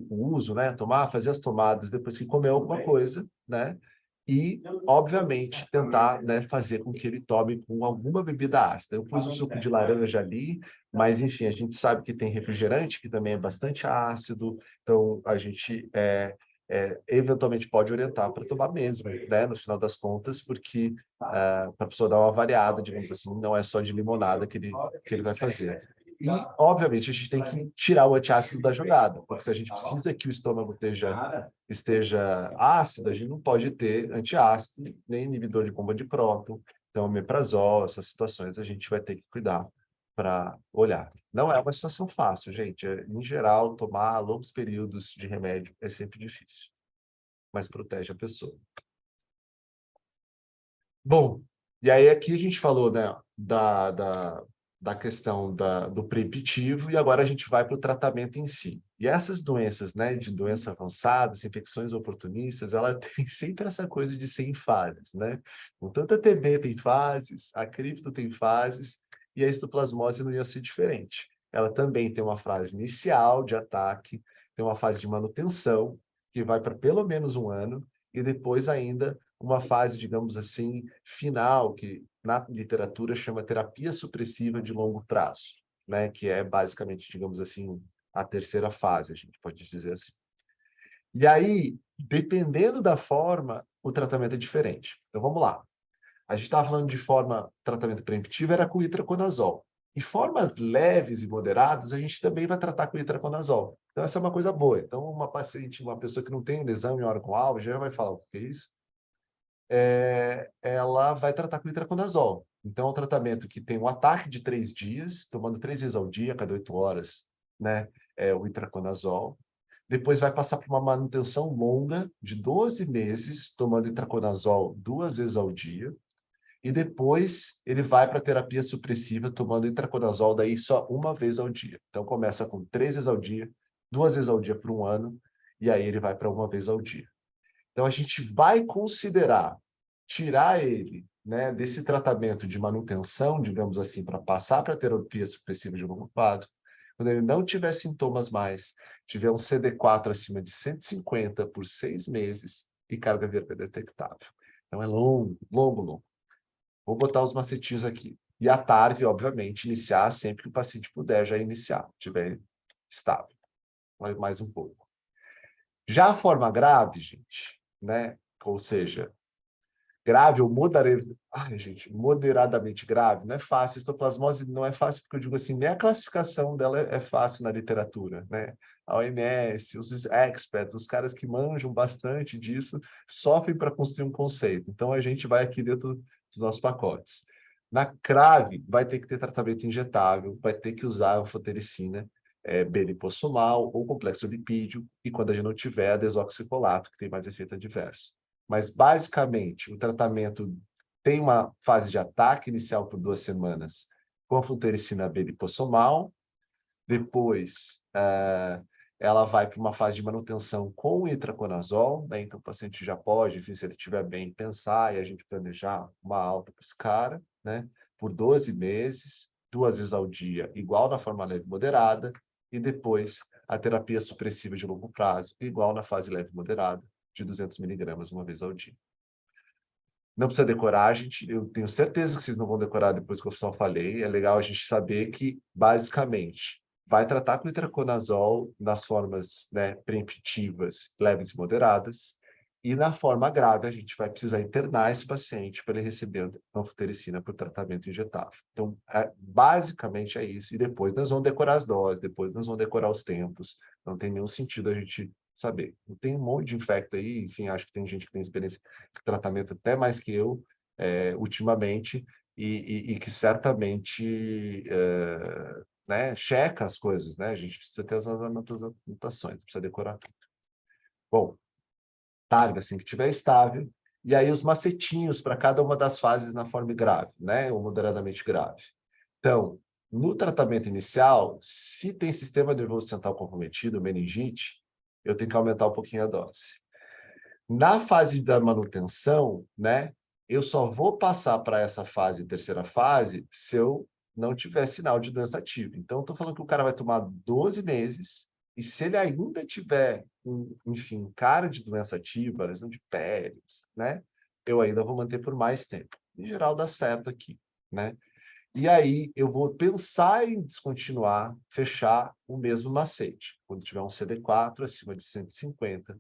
uso, né? Fazer as tomadas depois que comer alguma coisa, né? E, obviamente, tentar, né, fazer com que ele tome com alguma bebida ácida. Eu pus o suco de laranja ali, mas, enfim, a gente sabe que tem refrigerante, que também é bastante ácido, então a gente eventualmente pode orientar para tomar mesmo, né, no final das contas, porque para a pessoa dar uma variada, digamos assim, não é só de limonada que ele vai fazer. E, obviamente, a gente tem que tirar o antiácido da jogada, porque se a gente precisa que o estômago esteja ácido, a gente não pode ter antiácido, nem inibidor de bomba de próton, então omeprazol, essas situações a gente vai ter que cuidar para olhar. Não é uma situação fácil, gente. Em geral, tomar longos períodos de remédio é sempre difícil, mas protege a pessoa. Bom, e aí aqui a gente falou, né, da questão do preemptivo e agora a gente vai para o tratamento em si. E essas doenças, né, de doenças avançadas, infecções oportunistas, ela tem sempre essa coisa de ser em fases, né? O tanto a TB tem fases, a cripto tem fases e a histoplasmose não ia ser diferente. Ela também tem uma fase inicial de ataque, tem uma fase de manutenção, que vai para pelo menos um ano, e depois ainda uma fase, digamos assim, final, que na literatura chama terapia supressiva de longo prazo, né? Que é basicamente, digamos assim, a terceira fase, a gente pode dizer assim. E aí, dependendo da forma, o tratamento é diferente. Então, vamos lá. A gente estava falando de tratamento preemptivo, era com itraconazol. E formas leves e moderadas, a gente também vai tratar com itraconazol. Então, essa é uma coisa boa. Então, uma paciente, uma pessoa que não tem lesão em órgão-alvo, já vai falar, o que é isso? Ela vai tratar com itraconazol. Então, é um tratamento que tem um ataque de 3 dias, tomando 3 vezes ao dia, cada 8 horas, né? O itraconazol. Depois vai passar por uma manutenção longa de 12 meses, tomando itraconazol 2 vezes ao dia. E depois ele vai para a terapia supressiva, tomando itraconazol daí só 1 vez ao dia. Então, começa com 3 vezes ao dia, 2 vezes ao dia por 1 ano, e aí ele vai para 1 vez ao dia. Então, a gente vai considerar tirar ele, né, desse tratamento de manutenção, digamos assim, para passar para a terapia supressiva de longo prazo, quando ele não tiver sintomas mais, tiver um CD4 acima de 150 por 6 meses e carga viral detectável. Então, é longo, longo, longo. Vou botar os macetinhos aqui. E a TARV, obviamente, iniciar sempre que o paciente puder já iniciar, estiver estável. Mais um pouco. Já a forma grave, gente, né? Ou seja, grave ou moderadamente grave, não é fácil. Histoplasmose não é fácil, porque eu digo assim, nem a classificação dela é fácil na literatura, né? A OMS, os experts, os caras que manjam bastante disso, sofrem para construir um conceito. Então, a gente vai aqui dentro dos nossos pacotes. Na CRAVE, vai ter que ter tratamento injetável, vai ter que usar anfotericina, belipossomal ou complexo lipídio, e quando a gente não tiver, a desoxicolato, que tem mais efeito adverso. Mas, basicamente, o tratamento tem uma fase de ataque inicial por 2 semanas com a flutericina belipossomal, depois ela vai para uma fase de manutenção com o itraconazol, né? Então o paciente já pode, enfim, se ele estiver bem, pensar e a gente planejar uma alta para esse cara, né? Por 12 meses, 2 vezes ao dia, igual na forma leve e moderada, e depois a terapia supressiva de longo prazo, igual na fase leve e moderada, de 200 miligramas 1 vez ao dia. Não precisa decorar, gente. Eu tenho certeza que vocês não vão decorar depois que eu só falei. É legal a gente saber que, basicamente, vai tratar com itraconazol nas formas, né, preemptivas, leves e moderadas. E na forma grave, a gente vai precisar internar esse paciente para ele receber anfotericina para o tratamento injetável. Então, basicamente é isso. E depois nós vamos decorar as doses, depois nós vamos decorar os tempos. Não tem nenhum sentido a gente saber. Tem um monte de infecto aí, enfim, acho que tem gente que tem experiência de tratamento até mais que eu, ultimamente, e que certamente né, checa as coisas, né? A gente precisa ter as anotações, precisa decorar tudo. Bom, targa assim que estiver estável, e aí os macetinhos para cada uma das fases na forma grave, né? Ou moderadamente grave. Então, no tratamento inicial, se tem sistema nervoso central comprometido, meningite, eu tenho que aumentar um pouquinho a dose. Na fase da manutenção, né, eu só vou passar para essa fase, terceira fase, se eu não tiver sinal de doença ativa. Então, estou falando que o cara vai tomar 12 meses, e se ele ainda tiver, enfim, cara de doença ativa, lesão de pele, né, eu ainda vou manter por mais tempo. Em geral, dá certo aqui, né? E aí eu vou pensar em descontinuar, fechar o mesmo macete, quando tiver um CD4 acima de 150,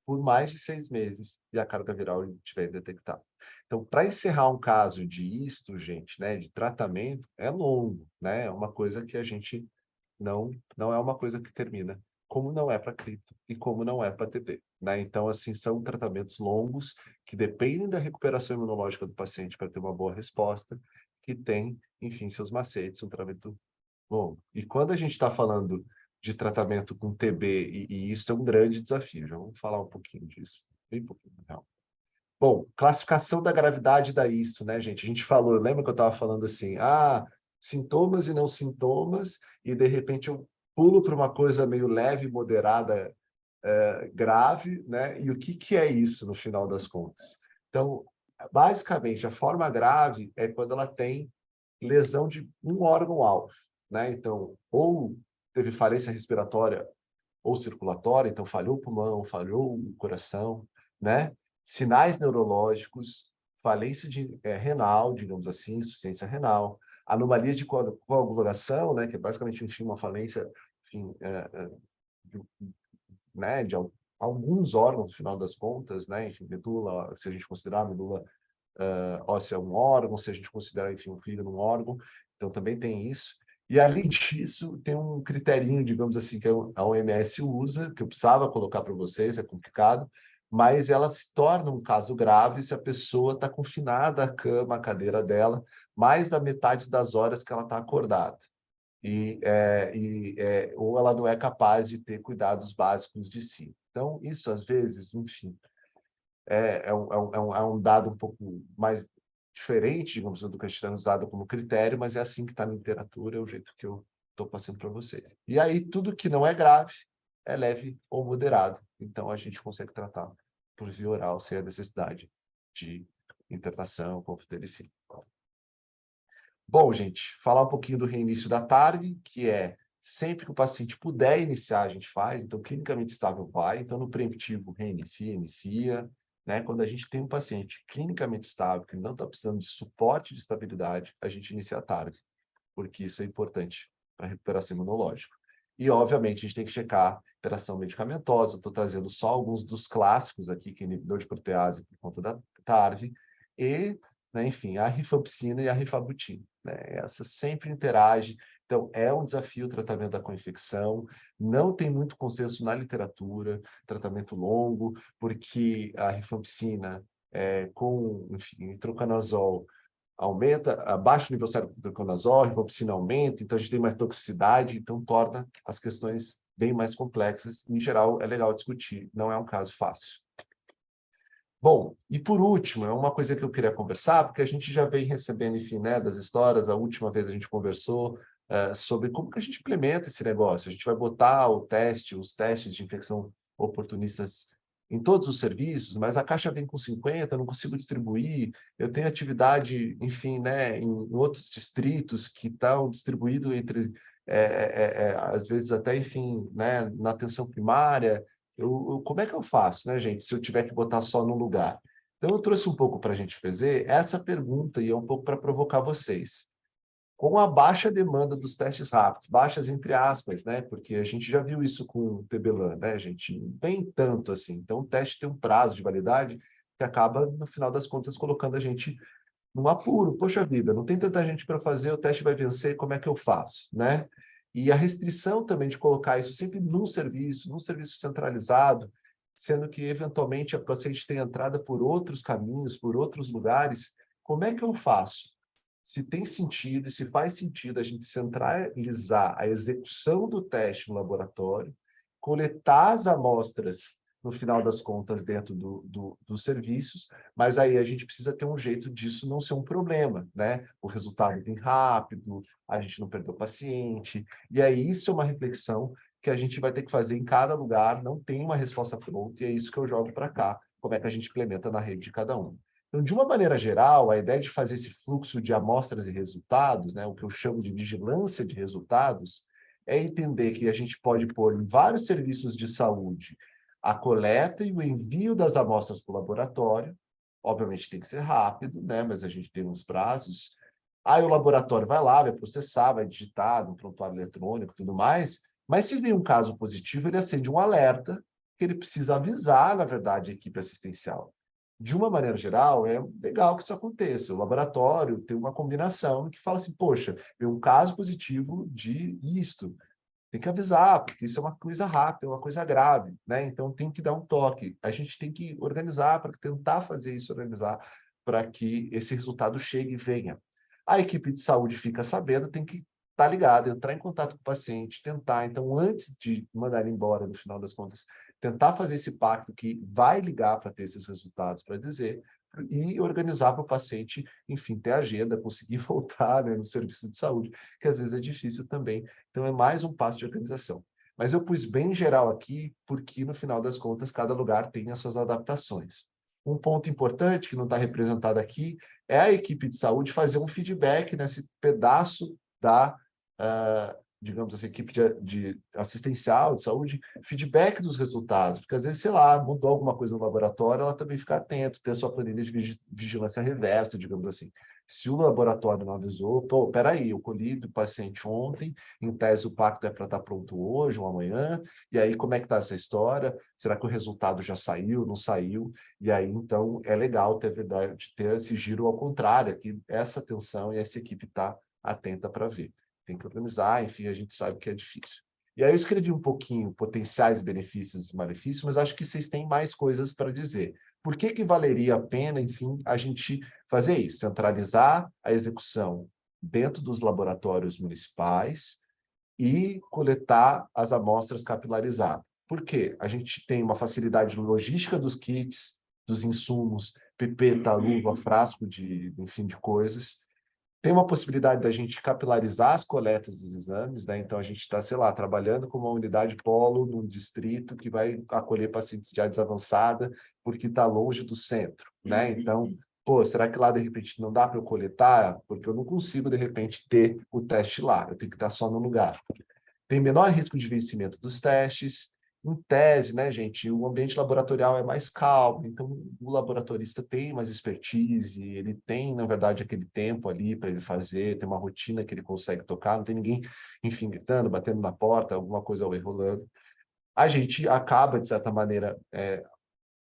por mais de 6 meses e a carga viral estiver detectada. Então, para encerrar um caso de isto, gente, né, de tratamento, é longo, né? É uma coisa que a gente não é uma coisa que termina, como não é para cripto e como não é para TB, né? Então, assim, são tratamentos longos que dependem da recuperação imunológica do paciente para ter uma boa resposta, que tem, enfim, seus macetes, um tratamento longo. E quando a gente está falando de tratamento com TB, e isso é um grande desafio, já vamos falar um pouquinho disso, bem pouquinho, na real. Bom, classificação da gravidade da ISO, né, gente? A gente falou, lembra que eu estava falando assim, sintomas e não sintomas, e de repente eu pulo para uma coisa meio leve, moderada, grave, né? E o que é isso no final das contas? Então, basicamente, a forma grave é quando ela tem lesão de um órgão-alvo, né? Então, ou teve falência respiratória ou circulatória, então falhou o pulmão, falhou o coração, né? Sinais neurológicos, falência renal, digamos assim, insuficiência renal, anomalias de coagulação, né? Que é basicamente, enfim, uma falência, enfim, de, né? de alguns órgãos, no final das contas, né? Enfim, medula, se a gente considerar a medula óssea um órgão, se a gente considerar, enfim, o fígado um órgão, então também tem isso. E, além disso, tem um criterinho, digamos assim, que a OMS usa, que eu precisava colocar para vocês, é complicado, mas ela se torna um caso grave se a pessoa está confinada à cama, à cadeira dela, mais da metade das horas que ela está acordada. Ou ela não é capaz de ter cuidados básicos de si. Então, isso, às vezes, enfim, é um dado um pouco mais diferente, digamos, do que a gente está usado como critério, mas é assim que está na literatura, é o jeito que eu estou passando para vocês. E aí, tudo que não é grave é leve ou moderado. Então, a gente consegue tratar por via oral, sem a necessidade de internação, confidencial. Bom, gente, falar um pouquinho do reinício da TARV, que é sempre que o paciente puder iniciar, a gente faz. Então, clinicamente estável vai. Então, no preemptivo, inicia. Né? Quando a gente tem um paciente clinicamente estável, que não está precisando de suporte de estabilidade, a gente inicia a TARV, porque isso é importante para a recuperação imunológica. E, obviamente, a gente tem que checar interação medicamentosa. Estou trazendo só alguns dos clássicos aqui, que é inibidor de protease por conta da TARV, e, né, enfim, a rifampicina e a rifabutina. Né? Essa sempre interage. Então, é um desafio o tratamento da co-infecção, não tem muito consenso na literatura, tratamento longo, porque a rifampicina com, enfim, nitrocanazol aumenta, abaixa o nível sérico do nitrocanazol, a rifampicina aumenta, então a gente tem mais toxicidade, então torna as questões bem mais complexas. Em geral, é legal discutir, não é um caso fácil. Bom, e por último, é uma coisa que eu queria conversar, porque a gente já vem recebendo, enfim, né, das histórias, a última vez a gente conversou sobre como que a gente implementa esse negócio. A gente vai botar os testes de infecção oportunistas em todos os serviços, mas a caixa vem com 50, eu não consigo distribuir, eu tenho atividade, enfim, né, em outros distritos que estão distribuídos entre, às vezes até, enfim, né, na atenção primária. Como é que eu faço, né, gente, se eu tiver que botar só num lugar? Então, eu trouxe um pouco para a gente fazer essa pergunta, e é um pouco para provocar vocês. Com a baixa demanda dos testes rápidos, baixas entre aspas, né, porque a gente já viu isso com o TB-LAN, né, gente, bem tanto assim. Então, o teste tem um prazo de validade que acaba, no final das contas, colocando a gente num apuro. Poxa vida, não tem tanta gente para fazer, o teste vai vencer, como é que eu faço, né? E a restrição também de colocar isso sempre num serviço centralizado, sendo que, eventualmente, a paciente tem entrada por outros caminhos, por outros lugares. Como é que eu faço? Se tem sentido e se faz sentido a gente centralizar a execução do teste no laboratório, coletar as amostras, no final das contas, dentro dos serviços, mas aí a gente precisa ter um jeito disso não ser um problema, né? O resultado vem rápido, a gente não perdeu o paciente, e aí isso é uma reflexão que a gente vai ter que fazer em cada lugar, não tem uma resposta pronta, e é isso que eu jogo para cá, como é que a gente implementa na rede de cada um. Então, de uma maneira geral, a ideia de fazer esse fluxo de amostras e resultados, né, o que eu chamo de vigilância de resultados, é entender que a gente pode pôr em vários serviços de saúde a coleta e o envio das amostras para o laboratório. Obviamente tem que ser rápido, né, mas a gente tem uns prazos. Aí o laboratório vai lá, vai processar, vai digitar no prontuário eletrônico e tudo mais, mas se vem um caso positivo, ele acende um alerta que ele precisa avisar, na verdade, a equipe assistencial. De uma maneira geral, é legal que isso aconteça. O laboratório tem uma combinação que fala assim, poxa, veio um caso positivo de isto. Tem que avisar, porque isso é uma coisa rápida, é uma coisa grave, né? Então tem que dar um toque. A gente tem que organizar para tentar fazer isso, organizar para que esse resultado chegue e venha. A equipe de saúde fica sabendo, tem que estar ligada, entrar em contato com o paciente, tentar. Então, antes de mandar ele embora, no final das contas, tentar fazer esse pacto que vai ligar para ter esses resultados, para dizer, e organizar para o paciente, enfim, ter agenda, conseguir voltar, né, no serviço de saúde, que às vezes é difícil também. Então, é mais um passo de organização. Mas eu pus bem geral aqui, porque no final das contas, cada lugar tem as suas adaptações. Um ponto importante, que não está representado aqui, é a equipe de saúde fazer um feedback nesse pedaço da, digamos assim, equipe de assistencial, de saúde, feedback dos resultados, porque às vezes, sei lá, mudou alguma coisa no laboratório, ela também fica atento, ter a sua planilha de vigilância reversa, digamos assim. Se o laboratório não avisou, pô, peraí, eu colhi do paciente ontem, em tese o pacto é para estar pronto hoje ou amanhã, e aí como é que está essa história? Será que o resultado já saiu, não saiu? E aí, então, é legal ter, verdade, ter esse giro ao contrário, que essa atenção e essa equipe está atenta para ver. Tem que organizar, enfim, a gente sabe que é difícil. E aí eu escrevi um pouquinho potenciais benefícios e malefícios, mas acho que vocês têm mais coisas para dizer. Por que que valeria a pena, enfim, a gente fazer isso? Centralizar a execução dentro dos laboratórios municipais e coletar as amostras capilarizadas. Por quê? A gente tem uma facilidade logística dos kits, dos insumos, pipeta, luva, frasco de, enfim, de coisas. Tem uma possibilidade da gente capilarizar as coletas dos exames, né? Então, a gente está, sei lá, trabalhando com uma unidade polo num distrito que vai acolher pacientes de AIDS avançada porque está longe do centro, né? Então, pô, será que lá, de repente, não dá para eu coletar? Porque eu não consigo, de repente, ter o teste lá. Eu tenho que estar só no lugar. Tem menor risco de vencimento dos testes. Em tese, né, gente, o ambiente laboratorial é mais calmo, então o laboratorista tem mais expertise, ele tem, na verdade, aquele tempo ali para ele fazer, tem uma rotina que ele consegue tocar, não tem ninguém, enfim, gritando, batendo na porta, alguma coisa rolando. A gente acaba, de certa maneira,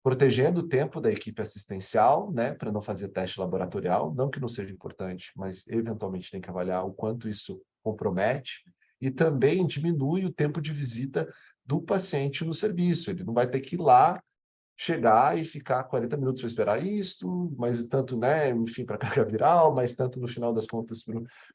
protegendo o tempo da equipe assistencial, né, para não fazer teste laboratorial, não que não seja importante, mas eventualmente tem que avaliar o quanto isso compromete, e também diminui o tempo de visita do paciente no serviço. Ele não vai ter que ir lá, chegar e ficar 40 minutos para esperar isto, mas tanto, né, enfim, para carga viral, mas tanto no final das contas,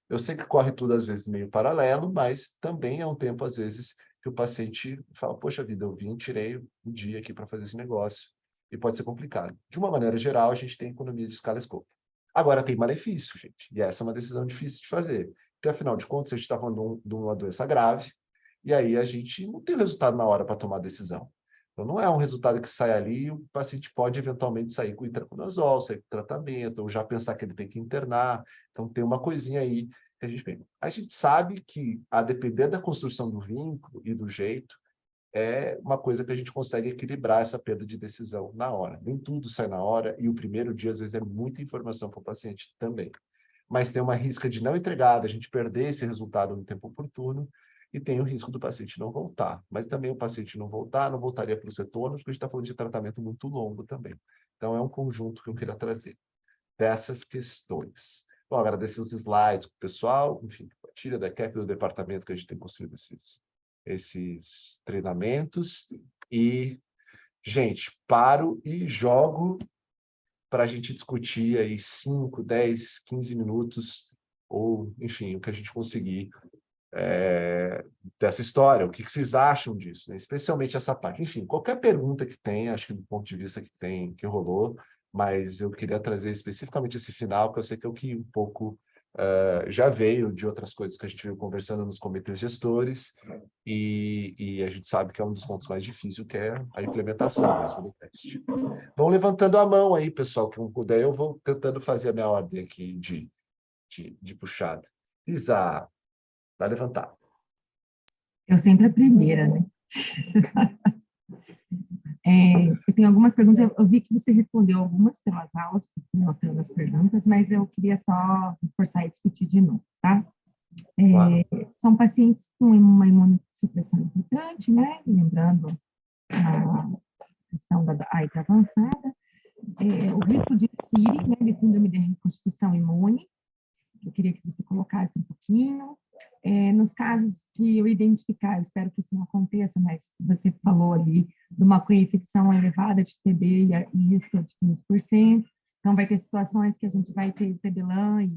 eu sei que corre tudo às vezes meio paralelo, mas também é um tempo às vezes que o paciente fala, poxa vida, eu vim, tirei um dia aqui para fazer esse negócio, e pode ser complicado. De uma maneira geral, a gente tem economia de escala e escopo. Agora, tem malefício, gente, e essa é uma decisão difícil de fazer, porque afinal de contas, a gente está falando de uma doença grave, e aí a gente não tem resultado na hora para tomar a decisão. Então, não é um resultado que sai ali e o paciente pode eventualmente sair com itraconazol, sair com tratamento, ou já pensar que ele tem que internar. Então, tem uma coisinha aí que a gente pega. A gente sabe que, a depender da construção do vínculo e do jeito, é uma coisa que a gente consegue equilibrar essa perda de decisão na hora. Nem tudo sai na hora, e o primeiro dia, às vezes, é muita informação para o paciente também. Mas tem uma risca de não entregar, da gente perder esse resultado no tempo oportuno, e tem o risco do paciente não voltar. Mas também o paciente não voltar, não voltaria para os retornos, porque a gente está falando de tratamento muito longo também. Então, é um conjunto que eu queria trazer dessas questões. Bom, agradecer os slides para o pessoal, enfim, compartilha da equipe do departamento que a gente tem construído esses treinamentos. E, gente, paro e jogo para a gente discutir aí 5, 10, 15 minutos, ou, enfim, o que a gente conseguir dessa história, o que vocês acham disso, né? Especialmente essa parte. Enfim, qualquer pergunta que tenha, acho que do ponto de vista que rolou, mas eu queria trazer especificamente esse final, que eu sei que é o que um pouco já veio de outras coisas que a gente veio conversando nos comitês gestores, e a gente sabe que é um dos pontos mais difíceis, que é a implementação mesmo do teste. Vão levantando a mão aí, pessoal, que não puder, eu vou tentando fazer a minha ordem aqui de puxada. Isa, vai levantar. Eu sempre a primeira, né? Eu tenho algumas perguntas, eu vi que você respondeu algumas pelas aulas, notando as perguntas, mas eu queria só reforçar e discutir de novo, tá? Claro. São pacientes com uma imunossupressão importante, né? Lembrando a questão da AIDS avançada, o risco de SIRI, né, de síndrome de reconstituição imune, eu queria que você colocasse um pouquinho. Nos casos que eu identificar, eu espero que isso não aconteça, mas você falou ali de uma co-infecção elevada de TB e risco de 15%, então vai ter situações que a gente vai ter TB-LAN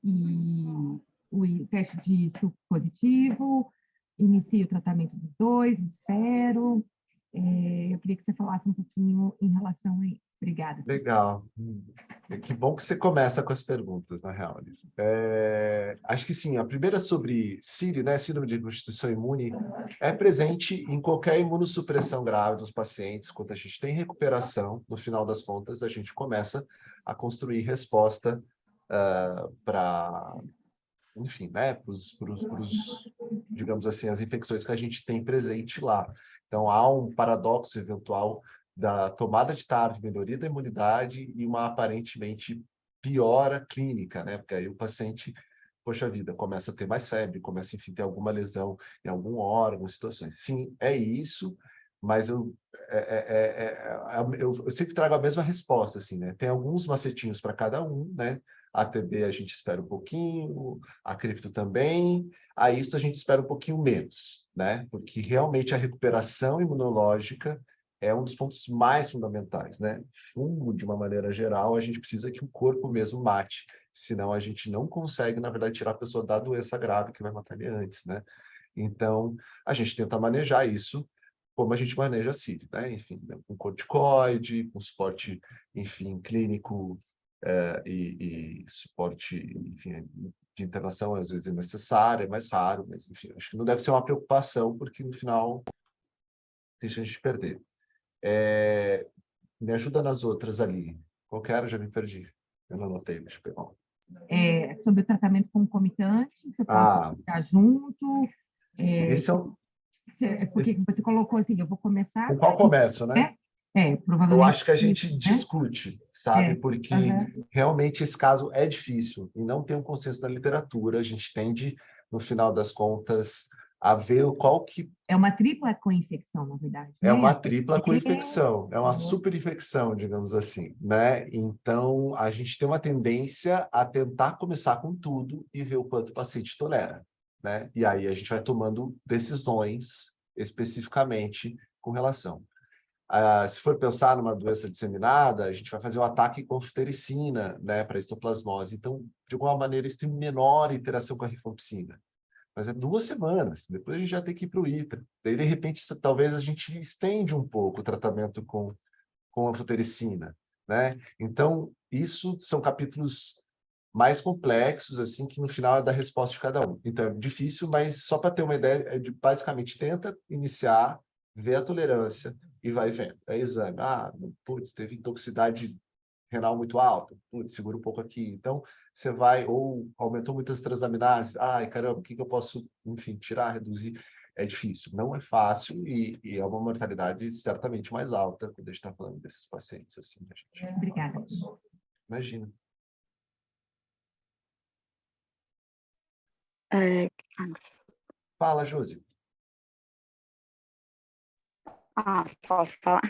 e o teste de estudo positivo, inicio o tratamento dos dois, espero. Eu queria que você falasse um pouquinho em relação a isso. Obrigada. Legal. Que bom que você começa com as perguntas, na real, Alice. Acho que sim, a primeira sobre CIRI, né, Síndrome de Reconstituição Imune, é presente em qualquer imunossupressão grave dos pacientes. Quando a gente tem recuperação, no final das contas, a gente começa a construir resposta para, enfim, né, digamos assim, as infecções que a gente tem presente lá. Então, há um paradoxo eventual da tomada de TARV, melhoria da imunidade e uma aparentemente piora clínica, né? Porque aí o paciente, poxa vida, começa a ter mais febre, começa, enfim, ter alguma lesão em algum órgão, situações. Sim, é isso, mas eu sempre trago a mesma resposta, assim, né? Tem alguns macetinhos para cada um, né? A TB a gente espera um pouquinho, a cripto também, a isto a gente espera um pouquinho menos, né? Porque realmente a recuperação imunológica é um dos pontos mais fundamentais, né? Fungo, de uma maneira geral, a gente precisa que o corpo mesmo mate, senão a gente não consegue, na verdade, tirar a pessoa da doença grave que vai matar ele antes, né? Então, a gente tenta manejar isso como a gente maneja a CIRI, né? Enfim, né? Com corticoide, com suporte, enfim, clínico e suporte, enfim, de internação, às vezes é necessário, é mais raro, mas, enfim, acho que não deve ser uma preocupação, porque, no final, tem chance de perder. Me ajuda nas outras ali. Qual que era? Já me perdi. Eu não anotei, deixa eu pegar. Sobre o tratamento concomitante, você pode ficar junto. Esse é o... Porque você colocou assim, eu vou começar... Com qual começo, né? Provavelmente... Eu acho que a gente discute, sabe? Porque realmente esse caso é difícil e não tem um consenso da literatura. A gente tende, no final das contas, a ver qual que... É uma tripla co-infecção, na verdade. É uma tripla co-infecção, é uma superinfecção, digamos assim, né? Então, a gente tem uma tendência a tentar começar com tudo e ver o quanto o paciente tolera, né? E aí a gente vai tomando decisões especificamente com relação. Se for pensar numa doença disseminada, a gente vai fazer o ataque com fluoxetina, né, para histoplasmose. Então, de alguma maneira, isso tem menor interação com a rifampicina. Mas é 2 semanas, depois a gente já tem que ir para o ITRA. Daí, de repente, talvez a gente estende um pouco o tratamento com a fluoxetina, né? Então, isso são capítulos mais complexos, assim, que no final é da resposta de cada um. Então, é difícil, mas só para ter uma ideia, basicamente tenta iniciar, ver a tolerância e vai vendo. É exame. Putz, teve toxicidade renal muito alta, putz, segura um pouco aqui. Então, você vai, ou aumentou muitas transaminases, ai, caramba, o que eu posso, enfim, tirar, reduzir? É difícil, não é fácil e é uma mortalidade certamente mais alta quando a gente está falando desses pacientes, assim, né, gente? Obrigada. Imagina. Fala, Josi. Posso falar?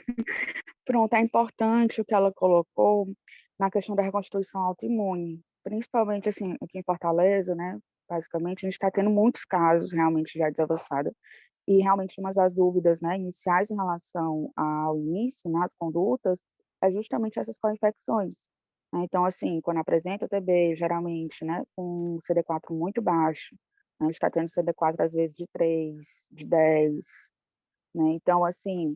Pronto, é importante o que ela colocou na questão da reconstituição autoimune, principalmente assim, aqui em Fortaleza, né? Basicamente, a gente está tendo muitos casos realmente já de avançada, e realmente uma das dúvidas, né, iniciais em relação ao início, né, as condutas, é justamente essas co-infecções. Né? Então, assim, quando apresenta o TB, geralmente, né, com CD4 muito baixo, né, a gente está tendo CD4 às vezes de 3, de 10, né? Então, assim,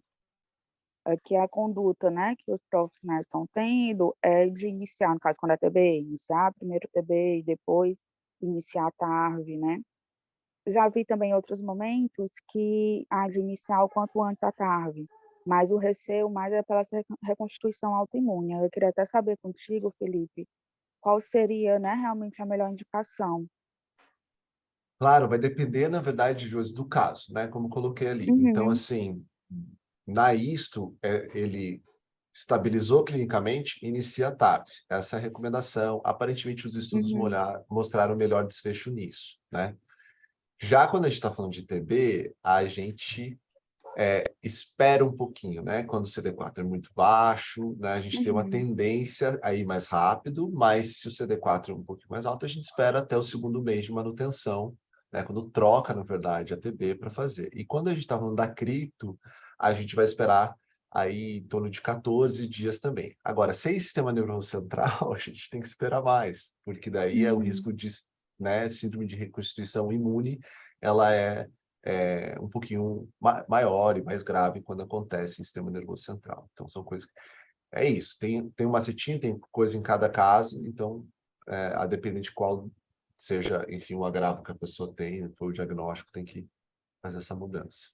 que a conduta, né, que os profissionais estão tendo é de iniciar, no caso, quando é TB, iniciar primeiro o TB e depois iniciar a TARV, né? Já vi também em outros momentos que há de iniciar o quanto antes a TARV, mas o receio mais é pela reconstituição autoimune. Eu queria até saber contigo, Felipe, qual seria, né, realmente a melhor indicação. Claro, vai depender, na verdade, Josi, do caso, né? Como coloquei ali. Então, assim, na isto, ele estabilizou clinicamente, inicia a TARV. Essa é a recomendação. Aparentemente, os estudos mostraram melhor desfecho nisso, né? Já quando a gente está falando de TB, a gente espera um pouquinho, né? Quando o CD4 é muito baixo, né? A gente tem uma tendência a ir mais rápido, mas se o CD4 é um pouquinho mais alto, a gente espera até o 2º mês de manutenção, né? Quando troca, na verdade, a TB para fazer. E quando a gente está falando da cripto, a gente vai esperar aí em torno de 14 dias também. Agora, sem sistema nervoso central, a gente tem que esperar mais, porque daí é o risco de, né, síndrome de reconstituição imune, ela é um pouquinho maior e mais grave quando acontece em sistema nervoso central. Então, são coisas... É isso, tem um macetinho, tem coisa em cada caso, então, a depender de qual seja, enfim, o agravo que a pessoa tem, foi o diagnóstico, tem que fazer essa mudança.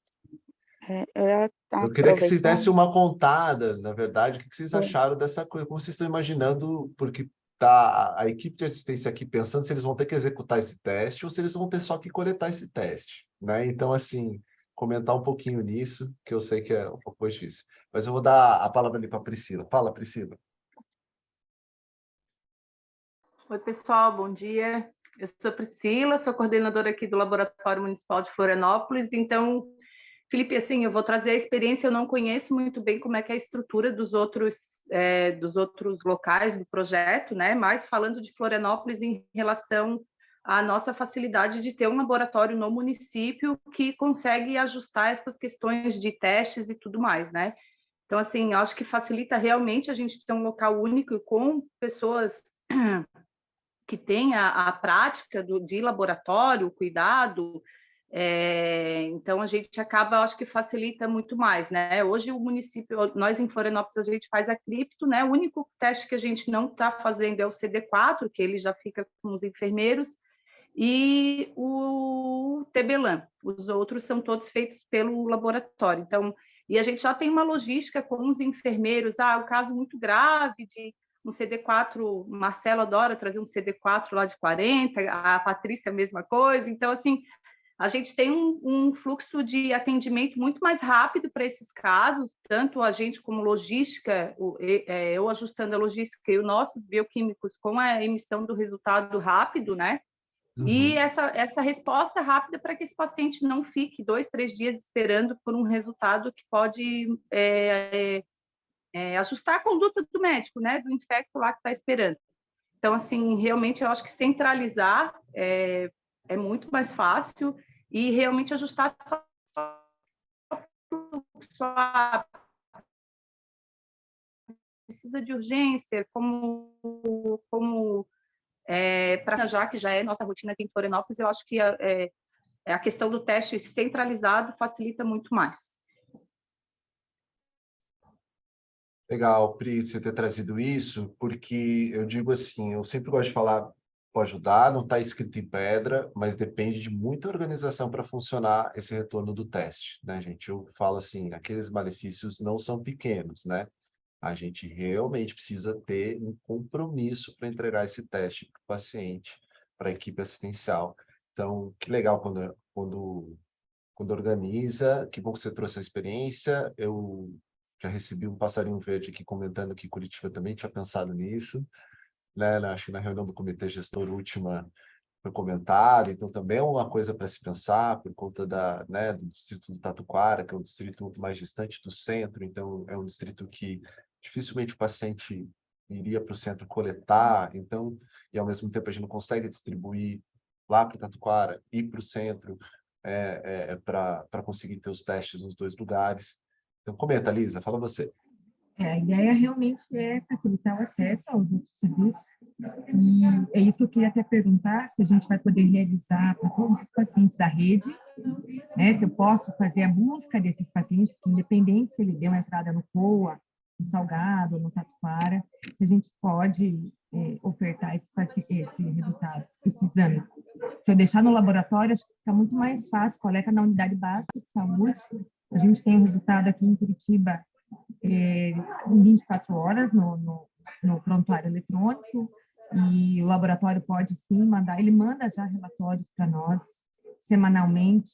Eu ia Eu queria que vocês aproveitar. dessem uma contada, na verdade, o que vocês acharam dessa coisa, como vocês estão imaginando, porque tá a equipe de assistência aqui pensando se eles vão ter que executar esse teste ou se eles vão ter só que coletar esse teste, né? Então, assim, comentar um pouquinho nisso, que eu sei que é um pouco difícil. Mas eu vou dar a palavra ali para a Priscila. Fala, Priscila. Oi, pessoal, bom dia. Eu sou Priscila, sou coordenadora aqui do Laboratório Municipal de Florianópolis. Então, Felipe, assim, eu vou trazer a experiência, eu não conheço muito bem como é que é a estrutura dos outros locais do projeto, né? Mas falando de Florianópolis em relação à nossa facilidade de ter um laboratório no município que consegue ajustar essas questões de testes e tudo mais, né? Então, assim, acho que facilita realmente a gente ter um local único com pessoas que têm a prática de laboratório, cuidado. Então, a gente acaba, acho que facilita muito mais, né? Hoje, o município, nós em Florianópolis, a gente faz a cripto, né? O único teste que a gente não está fazendo é o CD4, que ele já fica com os enfermeiros, e o TBLAN. Os outros são todos feitos pelo laboratório. Então, e a gente já tem uma logística com os enfermeiros. O caso muito grave de um CD4, Marcelo adora trazer um CD4 lá de 40, a Patrícia a mesma coisa. Então, assim, a gente tem um fluxo de atendimento muito mais rápido para esses casos, tanto a gente como logística, eu ajustando a logística e os nossos bioquímicos com a emissão do resultado rápido, né? E essa resposta rápida para que esse paciente não fique 2, 3 dias esperando por um resultado que pode ajustar a conduta do médico, né? Do infecto lá que está esperando. Então, assim, realmente eu acho que centralizar é muito mais fácil e realmente ajustar só precisa de urgência, para já que já é nossa rotina aqui em Florianópolis, eu acho que a questão do teste centralizado facilita muito mais. Legal, Pri, você ter trazido isso, porque eu digo assim, eu sempre gosto de falar, pode ajudar, não está escrito em pedra, mas depende de muita organização para funcionar esse retorno do teste, né, gente? Eu falo assim, aqueles malefícios não são pequenos, né? A gente realmente precisa ter um compromisso para entregar esse teste para o paciente, para a equipe assistencial. Então, que legal quando organiza, que bom que você trouxe a experiência. Eu já recebi um passarinho verde aqui comentando que Curitiba também tinha pensado nisso, né? Acho que na reunião do comitê gestor última foi comentado, então também é uma coisa para se pensar, por conta né, do distrito do Tatuquara, que é um distrito mais distante do centro, então é um distrito que dificilmente o paciente iria para o centro coletar, então, e ao mesmo tempo a gente não consegue distribuir lá para o Tatuquara e para o centro, para conseguir ter os testes nos dois lugares. Então, comenta, Lisa, fala você. A ideia realmente é facilitar o acesso aos outros serviços, e é isso que eu queria até perguntar, se a gente vai poder realizar para todos os pacientes da rede, né, se eu posso fazer a busca desses pacientes, porque independente se ele deu uma entrada no COA, no Salgado, no Tatuquara, se a gente pode ofertar esse resultado, esse exame. Se eu deixar no laboratório, acho que fica muito mais fácil, coleta na unidade básica de saúde. A gente tem o resultado aqui em Curitiba em 24 horas no prontuário eletrônico, e o laboratório pode sim mandar, ele manda já relatórios para nós semanalmente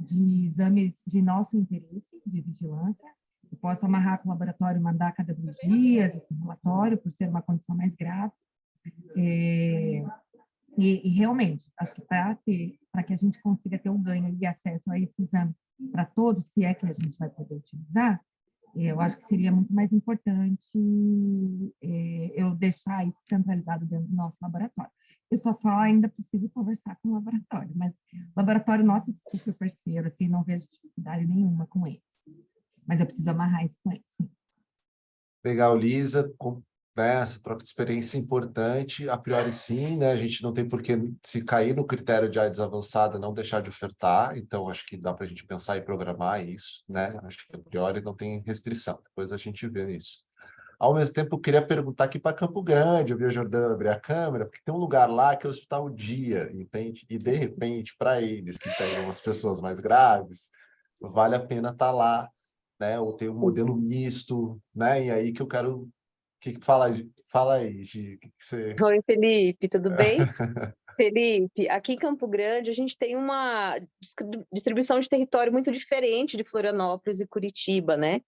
de exames de nosso interesse, de vigilância. Eu posso amarrar com o laboratório e mandar a cada 2 dias esse relatório, por ser uma condição mais grave. E realmente, acho que para que a gente consiga ter um ganho de acesso a esse exame para todos, se é que a gente vai poder utilizar, eu acho que seria muito mais importante eu deixar isso centralizado dentro do nosso laboratório. Eu só ainda preciso conversar com o laboratório, mas o laboratório nosso é super parceiro, assim, não vejo dificuldade nenhuma com eles. Mas eu preciso amarrar isso com eles, sim. Legal, Lisa, né, essa troca de experiência é importante, a priori sim, né, a gente não tem por que, se cair no critério de AIDS avançada, não deixar de ofertar, então acho que dá para a gente pensar e programar isso, né, acho que a priori não tem restrição, depois a gente vê isso. Ao mesmo tempo, eu queria perguntar aqui para Campo Grande, eu vi a Jordana abrir a câmera, porque tem um lugar lá que é o Hospital Dia, entende? E, de repente, para eles que pegam as pessoas mais graves, vale a pena estar lá, né? Ou ter um modelo misto, né? E aí que eu quero... Fala aí, Gi, o que você... Oi, Felipe, tudo bem? Felipe, aqui em Campo Grande a gente tem uma distribuição de território muito diferente de Florianópolis e Curitiba, né?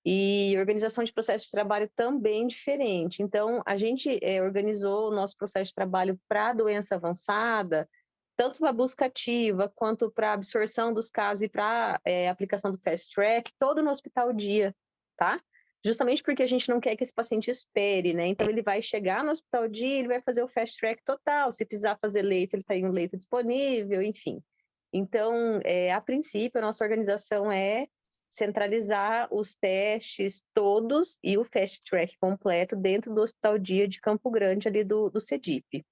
E organização de processo de trabalho também diferente. Então, a gente organizou o nosso processo de trabalho para doença avançada, tanto para busca ativa, quanto para absorção dos casos e para aplicação do fast track, todo no Hospital Dia, tá? Justamente porque a gente não quer que esse paciente espere, né? Então, ele vai chegar no Hospital Dia, ele vai fazer o fast track total. Se precisar fazer leito, ele está em um leito disponível, enfim. Então, a princípio, a nossa organização é centralizar os testes todos e o fast track completo dentro do Hospital Dia de Campo Grande, ali do CEDIP.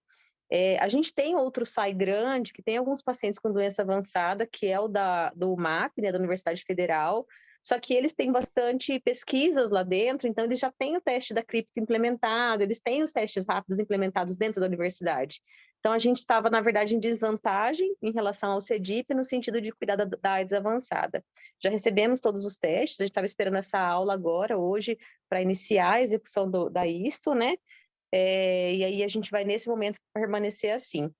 A gente tem outro SAI grande, que tem alguns pacientes com doença avançada, que é o do MAP, né, da Universidade Federal, só que eles têm bastante pesquisas lá dentro, então eles já têm o teste da cripto implementado, eles têm os testes rápidos implementados dentro da universidade. Então, a gente estava, na verdade, em desvantagem em relação ao CEDIP, no sentido de cuidar da AIDS avançada. Já recebemos todos os testes, a gente estava esperando essa aula agora, hoje, para iniciar a execução da ISTO, né? E aí a gente vai, nesse momento, permanecer assim.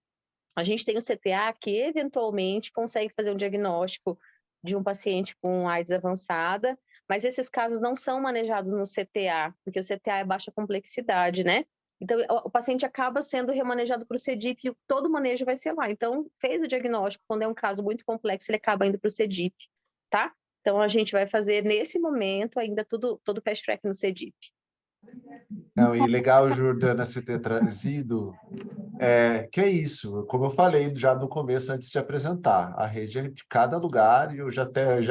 A gente tem o CTA que, eventualmente, consegue fazer um diagnóstico de um paciente com AIDS avançada, mas esses casos não são manejados no CTA, porque o CTA é baixa complexidade, né? Então, o paciente acaba sendo remanejado para o CEDIP e todo o manejo vai ser lá. Então, fez o diagnóstico, quando é um caso muito complexo, ele acaba indo para o CEDIP, tá? Então, a gente vai fazer, nesse momento, ainda todo fast track no CEDIP. Não, e legal, Jordana, você ter trazido, que é isso, como eu falei já no começo, antes de apresentar, a rede é de cada lugar, e eu já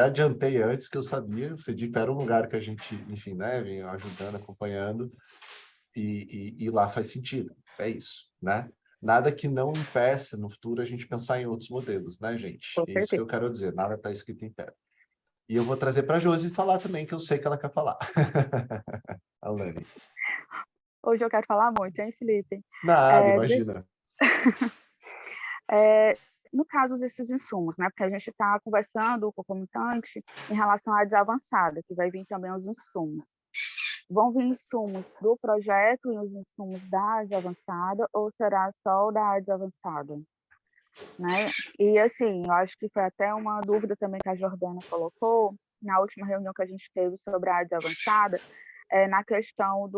adiantei antes que eu sabia, o CEDIP era um lugar que a gente, enfim, né, vem ajudando, acompanhando, e lá faz sentido, é isso, né? Nada que não impeça no futuro a gente pensar em outros modelos, né, gente? Com É isso que eu certeza. quero dizer, nada está escrito em pedra. E eu vou trazer para a Josi falar também, que eu sei que ela quer falar. Alane. Hoje eu quero falar muito, hein, Felipe? Nada, imagina. No caso desses insumos, né? Porque a gente está conversando concomitante em relação à AIDS avançada, que vai vir também os insumos. Vão vir insumos do projeto e os insumos da AIDS avançada, ou será só o da AIDS avançada? Né? E, assim, eu acho que foi até uma dúvida também que a Jordana colocou na última reunião que a gente teve sobre a AIDS avançada, na questão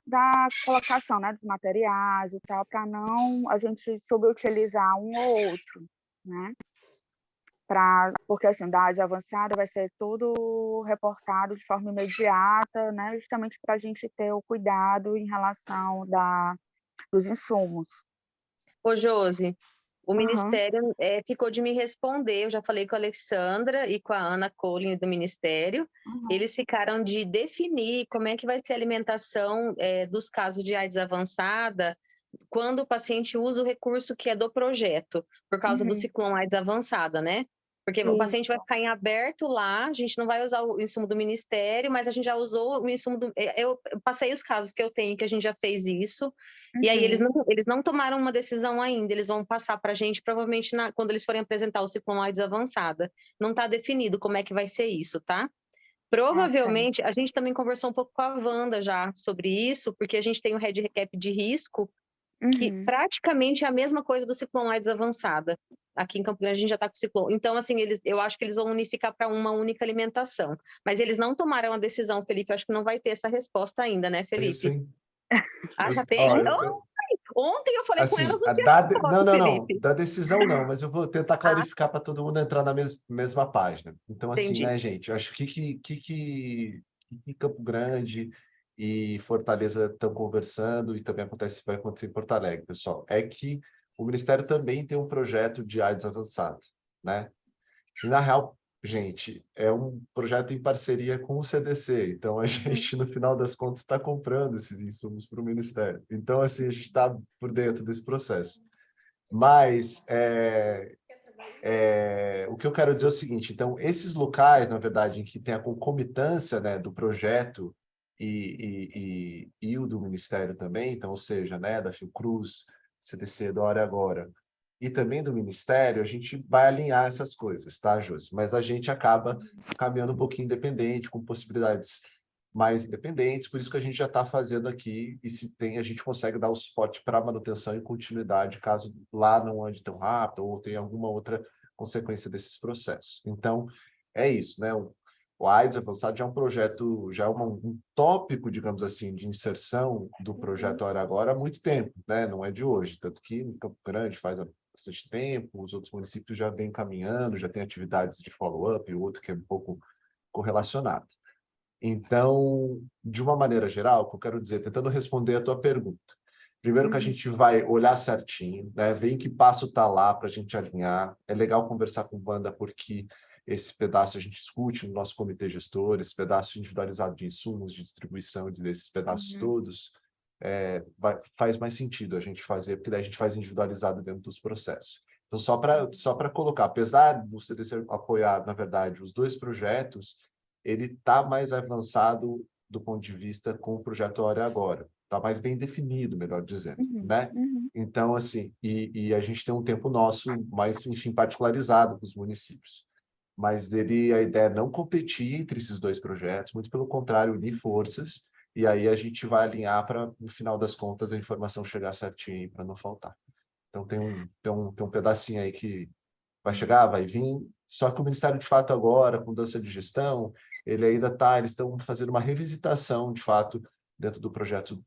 da colocação, né, dos materiais e tal, para não a gente subutilizar um ou outro, né? Porque, assim, da AIDS avançada vai ser tudo reportado de forma imediata, né, justamente para a gente ter o cuidado em relação dos insumos. Ô, Josi, o Uhum. Ministério ficou de me responder, eu já falei com a Alexandra e com a Ana Colin do Ministério, eles ficaram de definir como é que vai ser a alimentação dos casos de AIDS avançada quando o paciente usa o recurso que é do projeto, por causa do ciclone AIDS avançada, né? Porque o paciente vai ficar em aberto lá, a gente não vai usar o insumo do Ministério, mas a gente já usou o insumo do... Eu passei os casos que eu tenho, que a gente já fez isso, e aí eles não tomaram uma decisão ainda, eles vão passar para a gente, provavelmente, quando eles forem apresentar o ciclone AIDS avançada. Não está definido como é que vai ser isso, tá? Provavelmente, a gente também conversou um pouco com a Wanda já sobre isso, porque a gente tem o Red Recap de risco, que praticamente é a mesma coisa do ciclone AIDS avançada. Aqui em Campo Grande a gente já está com o ciclone. Então, assim, eu acho que eles vão unificar para uma única alimentação. Mas eles não tomaram a decisão, Felipe. Eu acho que não vai ter essa resposta ainda, né, Felipe? Sim. Ah, já tem? Ontem eu falei com Assim, elas, não tinha resposta, não, Felipe. da decisão não, mas eu vou tentar clarificar para todo mundo entrar na mesma página. Então, assim, Entendi. né, gente, eu acho que Campo Grande e Fortaleza estão conversando, e também vai acontecer em Porto Alegre, pessoal, é que o Ministério também tem um projeto de AIDS avançado, né? E, na real, gente, é um projeto em parceria com o CDC, então a gente, no final das contas, está comprando esses insumos para o Ministério. Então, assim, a gente está por dentro desse processo. Mas o que eu quero dizer é o seguinte, então, esses locais, na verdade, em que tem a concomitância, né, do projeto e o do Ministério também, então, ou seja, né, da Fiocruz, CDC, da Hora Agora, e também do Ministério, a gente vai alinhar essas coisas, tá, Josi? Mas a gente acaba caminhando um pouquinho independente, com possibilidades mais independentes, por isso que a gente já está fazendo aqui, e se tem, a gente consegue dar o suporte para manutenção e continuidade, caso lá não ande tão rápido, ou tenha alguma outra consequência desses processos. Então, é isso, né? O AIDS Avançado já é um projeto, já é um tópico, digamos assim, de inserção do projeto Hora Agora há muito tempo, né? Não é de hoje, tanto que em Campo Grande faz bastante tempo, os outros municípios já vêm caminhando, já tem atividades de follow-up, e outro que é um pouco correlacionado. Então, de uma maneira geral, o que eu quero dizer, tentando responder a tua pergunta. Primeiro que a gente vai olhar certinho, né? Ver em que passo está lá para a gente alinhar. É legal conversar com banda porque esse pedaço a gente discute no nosso comitê gestor, esse pedaço individualizado de insumos, de distribuição desses pedaços todos, faz mais sentido a gente fazer, porque daí a gente faz individualizado dentro dos processos. Então, só para colocar, apesar do CDC apoiar, na verdade, os dois projetos, ele está mais avançado do ponto de vista com o projeto Hora Agora. Está mais bem definido, melhor dizendo, né? Então, assim, e a gente tem um tempo nosso mais, enfim, particularizado com os municípios. Mas a ideia é não competir entre esses dois projetos, muito pelo contrário, unir forças, e aí a gente vai alinhar para, no final das contas, a informação chegar certinho para não faltar. Então, tem um pedacinho aí que vai chegar, vai vir, só que o Ministério, de fato, agora, com mudança de gestão, eles estão fazendo uma revisitação, de fato, dentro do projeto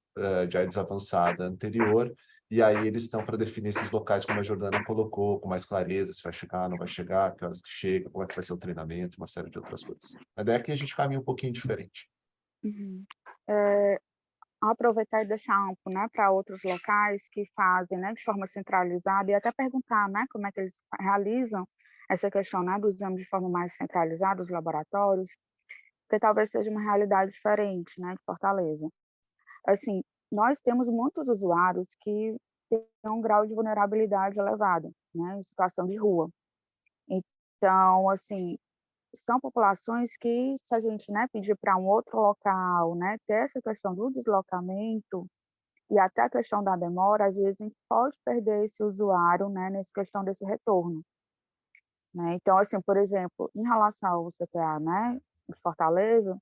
de AIDS avançada anterior, e aí eles estão para definir esses locais, como a Jordana colocou, com mais clareza, se vai chegar, não vai chegar, que horas que chega, como é que vai ser o treinamento, uma série de outras coisas. A ideia é que a gente caminha um pouquinho diferente. Aproveitar e deixar amplo, né, para outros locais que fazem, né, de forma centralizada e até perguntar, né, como é que eles realizam essa questão, né, do exame de forma mais centralizada, os laboratórios, porque talvez seja uma realidade diferente, né, de Fortaleza. Assim, nós temos muitos usuários que têm um grau de vulnerabilidade elevado, né, em situação de rua. Então, assim, são populações que, se a gente, né, pedir para um outro local, né, ter essa questão do deslocamento e até a questão da demora, às vezes a gente pode perder esse usuário, né, nessa questão desse retorno, né. Então, assim, por exemplo, em relação ao CTA, né, de Fortaleza,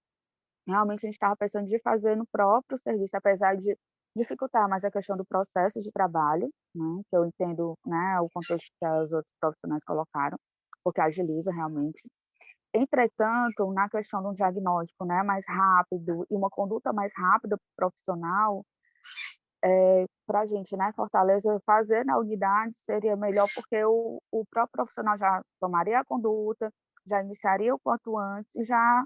realmente a gente estava pensando de fazer no próprio serviço, apesar de dificultar mais a questão do processo de trabalho, né, que eu entendo, né, o contexto que os outros profissionais colocaram, porque agiliza realmente. Entretanto, na questão de um diagnóstico, né, mais rápido e uma conduta mais rápida profissional, para a gente, né, Fortaleza, fazer na unidade seria melhor, porque o próprio profissional já tomaria a conduta, já iniciaria o quanto antes e já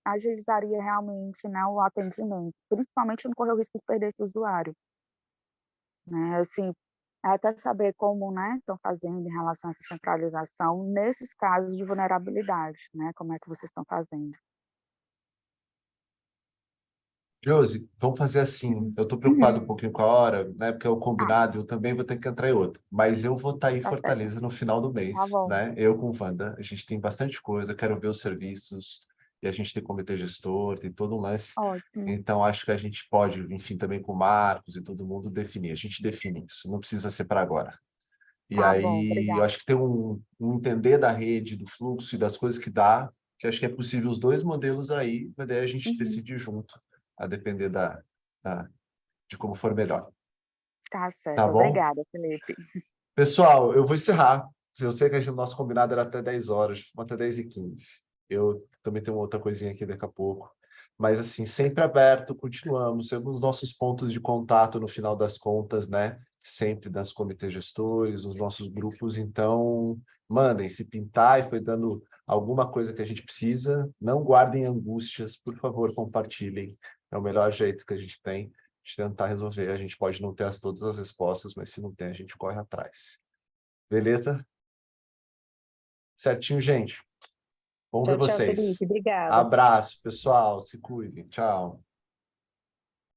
agilizaria realmente, né, o atendimento, principalmente não correr o risco de perder esse usuário, né, assim, até saber como, né, estão fazendo em relação a essa centralização nesses casos de vulnerabilidade, né, como é que vocês estão fazendo. Josi, vamos fazer assim. Eu estou preocupado um pouquinho com a hora, né? Porque é o combinado, eu também vou ter que entrar em outra. Mas eu vou estar aí em Tá certo, Fortaleza no final do mês, tá bom, né? Eu com Wanda, a gente tem bastante coisa, quero ver os serviços, e a gente tem comitê gestor, tem todo um lance. ótimo, Então, acho que a gente pode, enfim, também com o Marcos e todo mundo definir. A gente define isso, não precisa ser para agora. E tá bom, aí, eu obrigada. acho que tem um entender da rede, do fluxo e das coisas que dá, que acho que é possível os dois modelos aí, mas daí a gente decidir junto, a depender de como for melhor. Tá Tá certo, bom? obrigada, Felipe. Pessoal, eu vou encerrar. Eu sei que o nosso combinado era até 10 horas, até 10h15. Eu também tenho outra coisinha aqui daqui a pouco. Mas, assim, sempre aberto, continuamos. Temos nossos pontos de contato no final das contas, né? Sempre das comitês gestores, os nossos grupos. Então, mandem, se pintar e foi dando alguma coisa que a gente precisa, não guardem angústias, por favor, compartilhem. É o melhor jeito que a gente tem de tentar resolver. A gente pode não ter todas as respostas, mas se não tem, a gente corre atrás. Beleza? Certinho, gente? Bom ver Tchau, tchau, vocês. Felipe. Obrigada. Abraço, pessoal. Se cuidem. Tchau.